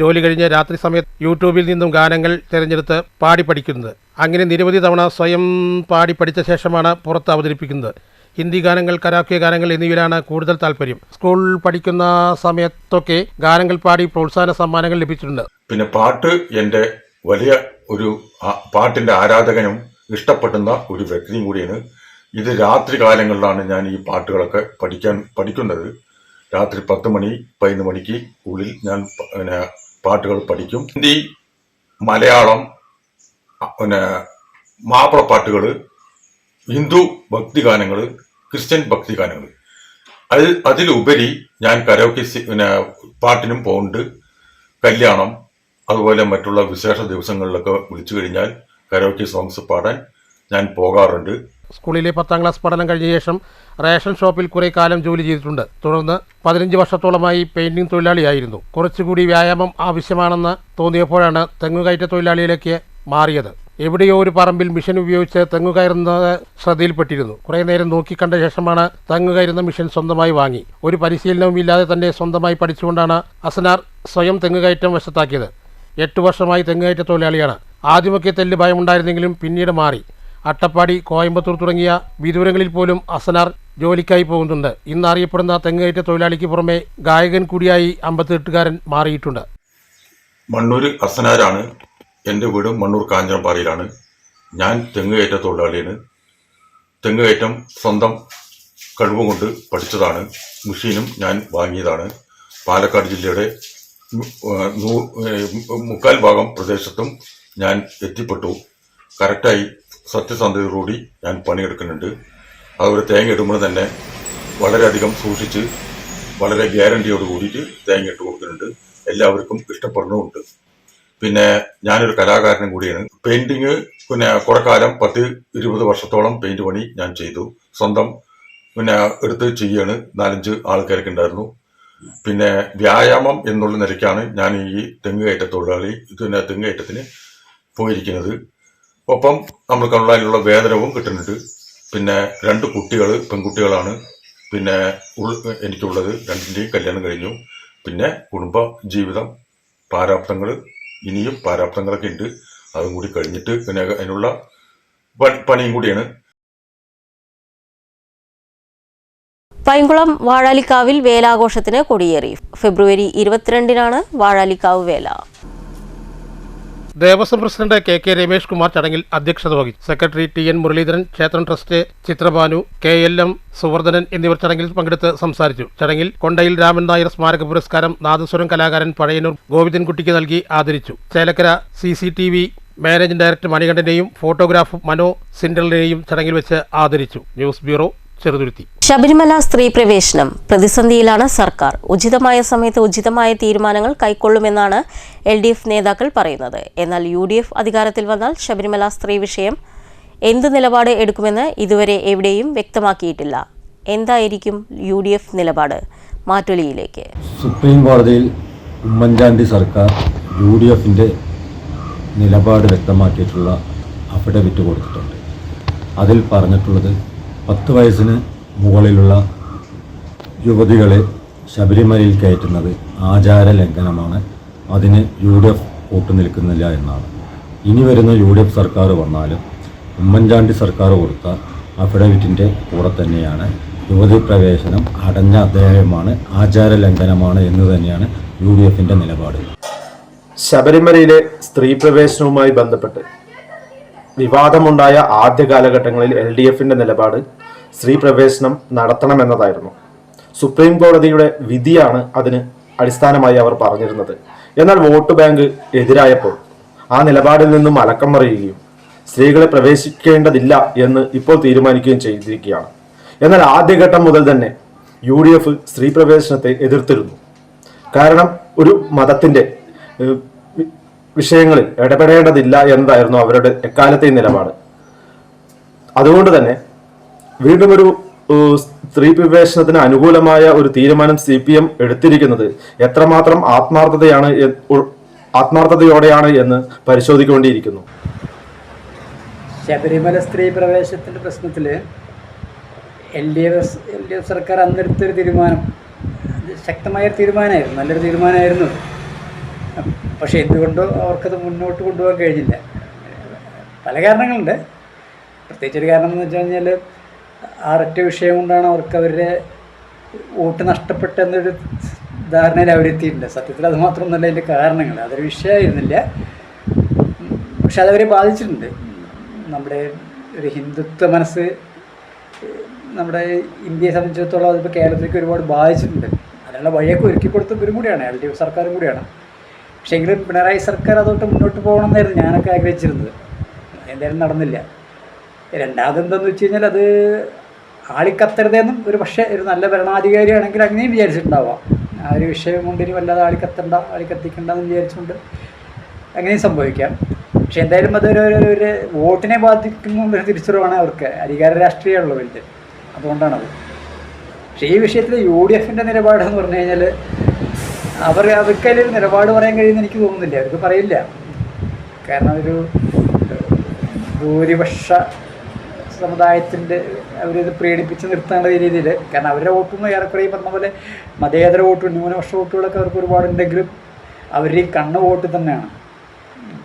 ജോലി കഴിഞ്ഞ് രാത്രി സമയത്ത് യൂട്യൂബിൽ നിന്നും ഗാനങ്ങൾ തിരഞ്ഞെടുത്ത് പാടി പഠിക്കുന്നത്. അങ്ങനെ നിരവധി തവണ സ്വയം പാടി പഠിച്ച ശേഷമാണ് പുറത്ത് അവതരിപ്പിക്കുന്നത്. ഹിന്ദി ഗാനങ്ങൾ, കരാക്കെ ഗാനങ്ങൾ എന്നിവയിലാണ് കൂടുതൽ താല്പര്യം. സ്കൂൾ പഠിക്കുന്ന സമയത്തൊക്കെ ഗാനങ്ങൾ പാടി പ്രോത്സാഹന സമ്മാനങ്ങൾ ലഭിച്ചിട്ടുണ്ട്. പിന്നെ പാട്ട് എൻ്റെ വലിയ ഒരു പാട്ടിൻ്റെ ആരാധകനും ഇഷ്ടപ്പെടുന്ന ഒരു വ്യക്തിയും കൂടിയാണ്. ഇത് രാത്രി കാലങ്ങളിലാണ് ഞാൻ ഈ പാട്ടുകളൊക്കെ പഠിക്കുന്നത്. രാത്രി 10 മണി 11 മണിക്ക് ഉള്ളിൽ ഞാൻ പാട്ടുകൾ പഠിക്കും. ഹിന്ദി, മലയാളം, മാപ്പിളപ്പാട്ടുകൾ, ഹിന്ദു ഭക്തിഗാനങ്ങൾ, ക്രിസ്ത്യൻ ഭക്തിഗാനങ്ങൾ. അതിലുപരി ഞാൻ കരോക്കെ പാട്ടിനും പോകുന്നുണ്ട്. കല്യാണം അതുപോലെ മറ്റുള്ള വിശേഷ ദിവസങ്ങളിലൊക്കെ വിളിച്ചു കഴിഞ്ഞാൽ കരോക്കെ സോങ്സ് പാടാൻ ഞാൻ പോകാറുണ്ട്. സ്കൂളിലെ 10ാം ക്ലാസ് പഠനം കഴിഞ്ഞ ശേഷം റേഷൻ ഷോപ്പിൽ കുറെ കാലം ജോലി ചെയ്തിട്ടുണ്ട്. തുടർന്ന് 15 വർഷത്തോളമായി പെയിന്റിംഗ് തൊഴിലാളിയായിരുന്നു. കുറച്ചുകൂടി വ്യായാമം ആവശ്യമാണെന്ന് തോന്നിയപ്പോഴാണ് തെങ്ങുകയറ്റ തൊഴിലാളിയിലേക്ക് മാറിയത്. എവിടെയോ ഒരു പറമ്പിൽ മിഷൻ ഉപയോഗിച്ച് തെങ്ങു കയറുന്നത് ശ്രദ്ധയിൽപ്പെട്ടിരുന്നു. കുറെ നേരം നോക്കിക്കണ്ട ശേഷമാണ് തെങ്ങു കയറുന്ന മിഷൻ സ്വന്തമായി വാങ്ങി. ഒരു പരിശീലനവും ഇല്ലാതെ തന്നെ സ്വന്തമായി പഠിച്ചുകൊണ്ടാണ് അസനാർ സ്വയം തെങ്ങുകയറ്റം വശത്താക്കിയത്. 8 വർഷമായി തെങ്ങുകയറ്റ തൊഴിലാളിയാണ്. ആദ്യമൊക്കെ തെല്ല് ഭയമുണ്ടായിരുന്നെങ്കിലും പിന്നീട് മാറി. അട്ടപ്പാടി, കോയമ്പത്തൂർ തുടങ്ങിയ വിദൂരങ്ങളിൽ പോലും അസനാർ ജോലിക്കായി പോകുന്നുണ്ട്. ഇന്ന് അറിയപ്പെടുന്ന തെങ്ങുകയറ്റ തൊഴിലാളിക്ക് പുറമെ ഗായകൻ കൂടിയായി 58-കാരൻ മാറിയിട്ടുണ്ട്. മണ്ണൂർ അസനാരാണ്. എൻ്റെ വീടും മണ്ണൂർ കാഞ്ഞിരംപാറയിലാണ്. ഞാൻ തെങ്ങുകയറ്റ തൊഴിലാളിയാണ്. തെങ്ങുകയറ്റം സ്വന്തം കഴിവുകൊണ്ട് പഠിച്ചതാണ്. മെഷീനും ഞാൻ വാങ്ങിയതാണ്. പാലക്കാട് ജില്ലയുടെ 3/4 ഭാഗം പ്രദേശത്തും ഞാൻ എത്തിപ്പെട്ടു. കറക്റ്റായി സത്യസന്ധതയോടുകൂടി ഞാൻ പണിയെടുക്കുന്നുണ്ട്. അതുപോലെ തേങ്ങ ഇടുമ്പോൾ തന്നെ വളരെയധികം സൂക്ഷിച്ച് വളരെ ഗ്യാരണ്ടിയോട് കൂടിയിട്ട് തേങ്ങ ഇട്ട് കൊടുക്കുന്നുണ്ട്. എല്ലാവർക്കും ഇഷ്ടപ്പെടുന്നുമുണ്ട്. പിന്നെ ഞാനൊരു കലാകാരനും കൂടിയാണ്. പെയിന്റിങ് കുറെ കാലം 10-20 വർഷത്തോളം പെയിന്റ് പണി ഞാൻ ചെയ്തു. സ്വന്തം എടുത്ത് ചെയ്യാണ്. 4-5 ആൾക്കാരൊക്കെ ഉണ്ടായിരുന്നു. പിന്നെ വ്യായാമം എന്നുള്ള നിലയ്ക്കാണ് ഞാൻ ഈ തെങ്ങുകയറ്റ തൊഴിലാളി തെങ്ങുകയറ്റത്തിന് പോയിരിക്കുന്നത്. ഒപ്പം നമ്മൾക്കുള്ള വേതനവും കിട്ടുന്നുണ്ട്. പിന്നെ 2 കുട്ടികൾ പെൺകുട്ടികളാണ്. പിന്നെ എനിക്കുള്ളത് 2ൻ്റെയും കല്യാണം കഴിഞ്ഞു. പിന്നെ കുടുംബ ജീവിതം പ്രാരാബ്ദങ്ങൾ, ഇനിയും പ്രാരാബ്ദങ്ങളൊക്കെ ഉണ്ട്. അതും കൂടി കഴിഞ്ഞിട്ട് പിന്നെ അതിനുള്ള പണിയും കൂടിയാണ്. പൈങ്കുളം വാഴാലിക്കാവിൽ വേലാഘോഷത്തിന് കൊടിയേറി. ഫെബ്രുവരി 22-നാണ് വാഴാലിക്കാവ് വേല. ദേവസ്വം പ്രസിഡന്റ് കെ രമേഷ് കുമാർ ചടങ്ങിൽ അധ്യക്ഷത വഹിച്ചു. സെക്രട്ടറി TN മുരളീധരൻ, ക്ഷേത്രം ട്രസ്റ്റ് ചിത്രഭാനു, KLM സുവർദ്ധനൻ എന്നിവർ ചടങ്ങിൽ പങ്കെടുത്ത് സംസാരിച്ചു. ചടങ്ങിൽ കൊണ്ടയിൽ രാമൻ നായർ സ്മാരക പുരസ്കാരം നാദസ്വരം കലാകാരൻ പഴയന്നൂർ ഗോവിന്ദൻകുട്ടിക്ക് നൽകി ആദരിച്ചു. ചേലക്കര CCTV മാനേജിംഗ് ഡയറക്ടർ മണികണ്ഠനെയും ഫോട്ടോഗ്രാഫർ മനോ സിൻഡലിനെയും ചടങ്ങിൽ വെച്ച് ആദരിച്ചു. News bureau, Cheruthuruthy. ശബരിമല സ്ത്രീ പ്രവേശനം പ്രതിസന്ധിയിലാണ് സർക്കാർ. ഉചിതമായ സമയത്ത് ഉചിതമായ തീരുമാനങ്ങൾ കൈക്കൊള്ളുമെന്നാണ് LDF നേതാക്കൾ പറയുന്നത്. എന്നാൽ UDF അധികാരത്തിൽ വന്നാൽ ശബരിമല സ്ത്രീ വിഷയം എന്ത് നിലപാട് എടുക്കുമെന്ന് ഇതുവരെ എവിടെയും വ്യക്തമാക്കിയിട്ടില്ല. എന്തായിരിക്കും UDF നിലപാട്? മാറ്റൊലിയിലേക്ക്. സുപ്രീം കോടതിയിൽ ഉമ്മൻചാണ്ടി സർക്കാർ UDFിൻ്റെ നിലപാട് വ്യക്തമാക്കിയിട്ടുള്ള അഫിഡവിറ്റ് കൊടുത്തിട്ടുണ്ട്. അതിൽ പറഞ്ഞിട്ടുള്ളത് 10 വയസ്സിന് മുകളിലുള്ള യുവതികളെ ശബരിമലയിൽ കയറ്റുന്നത് ആചാര ലംഘനമാണ്. അതിന് UDF കൂട്ടുനിൽക്കുന്നില്ല എന്നാണ്. ഇനി വരുന്ന UDF സർക്കാർ വന്നാലും ഉമ്മൻചാണ്ടി സർക്കാർ കൊടുത്ത അഫിഡവിറ്റിൻ്റെ കൂടെ തന്നെയാണ് യുവതി പ്രവേശനം അടഞ്ഞ അധ്യായമാണ്, ആചാര ലംഘനമാണ് എന്ന് തന്നെയാണ് UDFിൻ്റെ നിലപാട്. ശബരിമലയിലെ സ്ത്രീ പ്രവേശനവുമായി ബന്ധപ്പെട്ട് വിവാദമുണ്ടായ ആദ്യ കാലഘട്ടങ്ങളിൽ LDFിൻ്റെ നിലപാട് സ്ത്രീ പ്രവേശനം നടത്തണമെന്നതായിരുന്നു. സുപ്രീം കോടതിയുടെ വിധിയാണ് അതിന് അടിസ്ഥാനമായി അവർ പറഞ്ഞിരുന്നത്. എന്നാൽ വോട്ട് ബാങ്ക് എതിരായപ്പോൾ ആ നിലപാടിൽ നിന്നും അലക്കം മറിയുകയും സ്ത്രീകളെ പ്രവേശിക്കേണ്ടതില്ല എന്ന് ഇപ്പോൾ തീരുമാനിക്കുകയും ചെയ്തിരിക്കുകയാണ്. എന്നാൽ ആദ്യഘട്ടം മുതൽ തന്നെ UDF സ്ത്രീ പ്രവേശനത്തെ എതിർത്തിരുന്നു. കാരണം ഒരു മതത്തിൻ്റെ വിഷയങ്ങളിൽ ഇടപെടേണ്ടതില്ല എന്നതായിരുന്നു അവരുടെ എക്കാലത്തെ നിലപാട്. അതുകൊണ്ട് തന്നെ വീണ്ടും ഒരു സ്ത്രീ പ്രവേശനത്തിന് അനുകൂലമായ ഒരു തീരുമാനം CPM എടുത്തിരിക്കുന്നത് എത്രമാത്രം ആത്മാർത്ഥതയോടെയാണ് എന്ന് പരിശോധിക്കേണ്ടിയിരിക്കുന്നു. ശബരിമല സ്ത്രീ പ്രവേശനത്തിൻ്റെ പ്രശ്നത്തിൽ LDF സർക്കാർ അന്നെടുത്തൊരു തീരുമാനം ശക്തമായൊരു തീരുമാനമായിരുന്നു, നല്ലൊരു തീരുമാനമായിരുന്നു. പക്ഷേ എന്തുകൊണ്ടോ അവർക്കത് മുന്നോട്ട് കൊണ്ടുപോകാൻ കഴിഞ്ഞില്ല. പല കാരണങ്ങളുണ്ട്. പ്രത്യേകിച്ചൊരു കാരണം എന്ന് വെച്ച് കഴിഞ്ഞാൽ ആ ഒറ്റ വിഷയം കൊണ്ടാണ് അവർക്ക് അവരുടെ വോട്ട് നഷ്ടപ്പെട്ടെന്നൊരു ധാരണയിൽ അവരെത്തിയിട്ടുണ്ട്. സത്യത്തിൽ അത് മാത്രമൊന്നുമല്ല അതിൻ്റെ കാരണങ്ങൾ. അതൊരു വിഷയമായിരുന്നില്ല, പക്ഷെ അതവരെ ബാധിച്ചിട്ടുണ്ട്. നമ്മുടെ ഒരു ഹിന്ദുത്വ മനസ്സ് നമ്മുടെ ഇന്ത്യയെ സംബന്ധിച്ചിടത്തോളം അതിപ്പോൾ കേരളത്തിലേക്ക് ഒരുപാട് ബാധിച്ചിട്ടുണ്ട്. അതിനുള്ള വഴിയൊക്കെ ഒരുക്കി കൊടുത്തവരും കൂടിയാണ്, LDF സർക്കാരും കൂടിയാണ്. പക്ഷേ എങ്കിലും പിണറായി സർക്കാർ അതോട്ട് മുന്നോട്ട് പോകണമെന്നായിരുന്നു ഞാനൊക്കെ ആഗ്രഹിച്ചിരുന്നത്. എന്തായാലും നടന്നില്ല. രണ്ടാമതെന്താണെന്ന് വെച്ച് കഴിഞ്ഞാൽ അത് ആളിക്കത്തരുതെന്നും ഒരു പക്ഷേ ഒരു നല്ല ഭരണാധികാരിയാണെങ്കിൽ അങ്ങനെയും വിചാരിച്ചിട്ടുണ്ടാവാം. ആ ഒരു വിഷയം കൊണ്ട് ഇനി വല്ലാതെ ആളിക്കത്തിക്കണ്ടെന്ന് വിചാരിച്ചുകൊണ്ട് അങ്ങനെയും സംഭവിക്കാം. പക്ഷെ എന്തായാലും അതൊരു വോട്ടിനെ ബാധിക്കുന്നുള്ളൊരു തിരിച്ചറിവാണ് അവർക്ക്. അധികാര രാഷ്ട്രീയമുള്ള വലുത്, അതുകൊണ്ടാണത്. പക്ഷേ ഈ വിഷയത്തിൽ UDFിൻ്റെ നിലപാടെന്ന് പറഞ്ഞു കഴിഞ്ഞാൽ അവർക്ക് അതിലൊരു നിലപാട് പറയാൻ കഴിയുമെന്ന് എനിക്ക് തോന്നുന്നില്ല. അവർക്ക് പറയില്ല. കാരണം ഒരു ഭൂരിപക്ഷ സമുദായത്തിൻ്റെ അവരിത് പ്രേരിപ്പിച്ച് നിർത്താനുള്ള രീതിയിൽ, കാരണം അവരുടെ വോട്ടൊന്നും ഏറെക്കുറെ പറഞ്ഞ പോലെ മതേതര വോട്ടുകൾ, ന്യൂനപക്ഷ വോട്ടുകളൊക്കെ അവർക്ക് ഒരുപാടുണ്ടെങ്കിലും അവരുടെ ഈ കണ്ണ് വോട്ട് തന്നെയാണ്.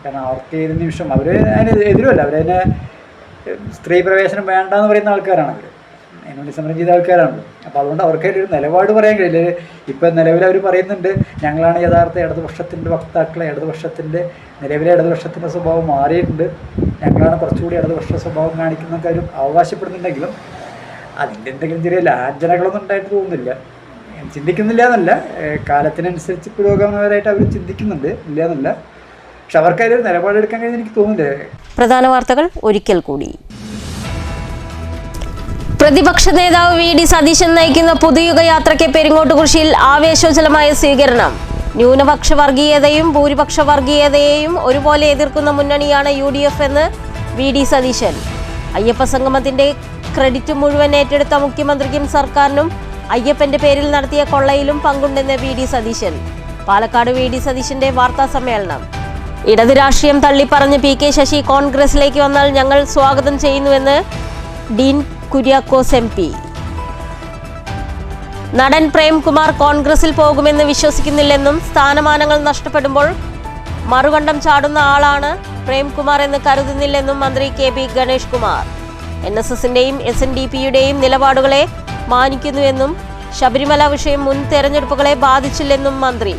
കാരണം അവർക്ക് ഏത് നിമിഷം അവർ അതിന് എതിരുമല്ല, അവരതിനെ സ്ത്രീ പ്രവേശനം വേണ്ടെന്ന് പറയുന്ന ആൾക്കാരാണ്. അവർ അതിനുവേണ്ടി സമരം ചെയ്ത ആൾക്കാരാണല്ലോ. അപ്പോൾ അതുകൊണ്ട് അവർക്ക് ഒരു നിലപാട് പറയാൻ കഴിയില്ല. ഇപ്പം നിലവിൽ അവർ പറയുന്നുണ്ട് ഞങ്ങളാണ് യഥാർത്ഥ ഇടതുപക്ഷത്തിൻ്റെ വക്താക്കളെ, നിലവിലെ ഇടതുപക്ഷത്തിൻ്റെ സ്വഭാവം മാറിയിട്ടുണ്ട്, ഞങ്ങളാണ് കുറച്ചുകൂടി ഇടതുപക്ഷ സ്വഭാവം കാണിക്കുന്ന കാര്യം അവകാശപ്പെടുന്നുണ്ടെങ്കിലും അതിൻ്റെ എന്തെങ്കിലും ചെറിയ ലാഞ്ചനകളൊന്നും ഉണ്ടായിട്ട് തോന്നുന്നില്ല. ചിന്തിക്കുന്നില്ല എന്നല്ല, കാലത്തിനനുസരിച്ച് പുരോഗമനപരമായിട്ട് അവർ ചിന്തിക്കുന്നുണ്ട്, ഇല്ല എന്നല്ല. പക്ഷെ അവർക്ക് അതിലൊരു നിലപാടെടുക്കാൻ കഴിയുന്ന എനിക്ക് തോന്നുന്നില്ല. പ്രധാന വാർത്തകൾ ഒരിക്കൽ കൂടി. പ്രതിപക്ഷ നേതാവ് VD സതീശൻ നയിക്കുന്ന പുതുയുഗ യാത്രയ്ക്ക് പെരിങ്ങോട്ടുകുറിശ്ശിയിൽ ആവേശോജ്വലമായ സ്വീകരണം. ന്യൂനപക്ഷ വർഗീയതയും ഭൂരിപക്ഷ വർഗീയതയെയും ഒരുപോലെ എതിർക്കുന്ന മുന്നണിയാണ് UDF എന്ന് VD സതീശൻ. അയ്യപ്പ സംഗമത്തിന്റെ ക്രെഡിറ്റ് മുഴുവൻ ഏറ്റെടുത്ത മുഖ്യമന്ത്രിക്കും സർക്കാരിനും അയ്യപ്പന്റെ പേരിൽ നടത്തിയ കൊള്ളയിലും പങ്കുണ്ടെന്ന് VD സതീശൻ. പാലക്കാട് VD സതീശന്റെ വാർത്താ സമ്മേളനം. ഇടത് രാഷ്ട്രീയം തള്ളിപ്പറഞ്ഞ് PK ശശി കോൺഗ്രസിലേക്ക് വന്നാൽ ഞങ്ങൾ സ്വാഗതം ചെയ്യുന്നുവെന്ന് ഡീൻ കുര്യാക്കോസ് MP. നടൻ പ്രേംകുമാർ കോൺഗ്രസിൽ പോകുമെന്ന് വിശ്വസിക്കുന്നില്ലെന്നും സ്ഥാനമാനങ്ങൾ നഷ്ടപ്പെടുമ്പോൾ മറുകണ്ഠം ചാടുന്ന ആളാണ് പ്രേംകുമാർ എന്ന് കരുതുന്നില്ലെന്നും മന്ത്രി KB ഗണേഷ് കുമാർ. NSSന്റെയും SNDPയുടെയും നിലപാടുകളെ മാനിക്കുന്നുവെന്നും ശബരിമല വിഷയം മുൻ തെരഞ്ഞെടുപ്പുകളെ ബാധിച്ചില്ലെന്നും മന്ത്രി.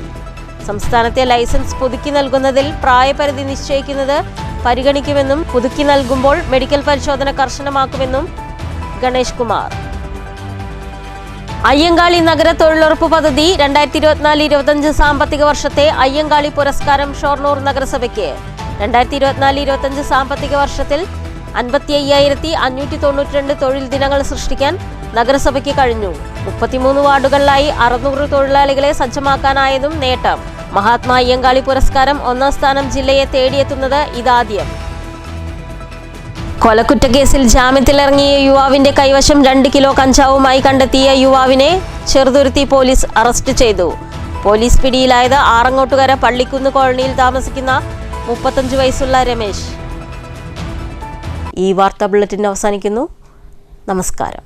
സംസ്ഥാനത്തെ ലൈസൻസ് പുതുക്കി നൽകുന്നതിൽ പ്രായപരിധി നിശ്ചയിക്കുന്നത് പരിഗണിക്കുമെന്നും പുതുക്കി നൽകുമ്പോൾ മെഡിക്കൽ പരിശോധന കർശനമാക്കുമെന്നും ഗണേഷ് കുമാർ. അയ്യങ്കാളി നഗര തൊഴിലുറപ്പ് പദ്ധതി 2024-25 സാമ്പത്തിക വർഷത്തെ അയ്യങ്കാളി പുരസ്കാരം ഷൊർണൂർ നഗരസഭയ്ക്ക്. 2024-25 സാമ്പത്തിക വർഷത്തിൽ 55,592 തൊഴിൽ ദിനങ്ങൾ സൃഷ്ടിക്കാൻ നഗരസഭയ്ക്ക് കഴിഞ്ഞു. 33 വാർഡുകളിലായി 600 തൊഴിലാളികളെ സജ്ജമാക്കാനായതും നേട്ടം. മഹാത്മാ അയ്യങ്കാളി പുരസ്കാരം 1ാം സ്ഥാനം ജില്ലയെ തേടിയെത്തുന്നത് ഇതാദ്യം. കൊലക്കുറ്റക്കേസിൽ ജാമ്യത്തിലിറങ്ങിയ യുവാവിന്റെ കൈവശം 2 കിലോ കഞ്ചാവുമായി കണ്ടെത്തിയ യുവാവിനെ ചെറുതുരുത്തി പോലീസ് അറസ്റ്റ് ചെയ്തു. പോലീസ് പിടിയിലായത് ആറങ്ങോട്ടുകര പള്ളിക്കുന്ന് കോളനിയിൽ താമസിക്കുന്ന 35 വയസ്സുള്ള രമേശ്. ഈ വാർത്താ ബുള്ളറ്റിൻ അവസാനിക്കുന്നു. നമസ്കാരം.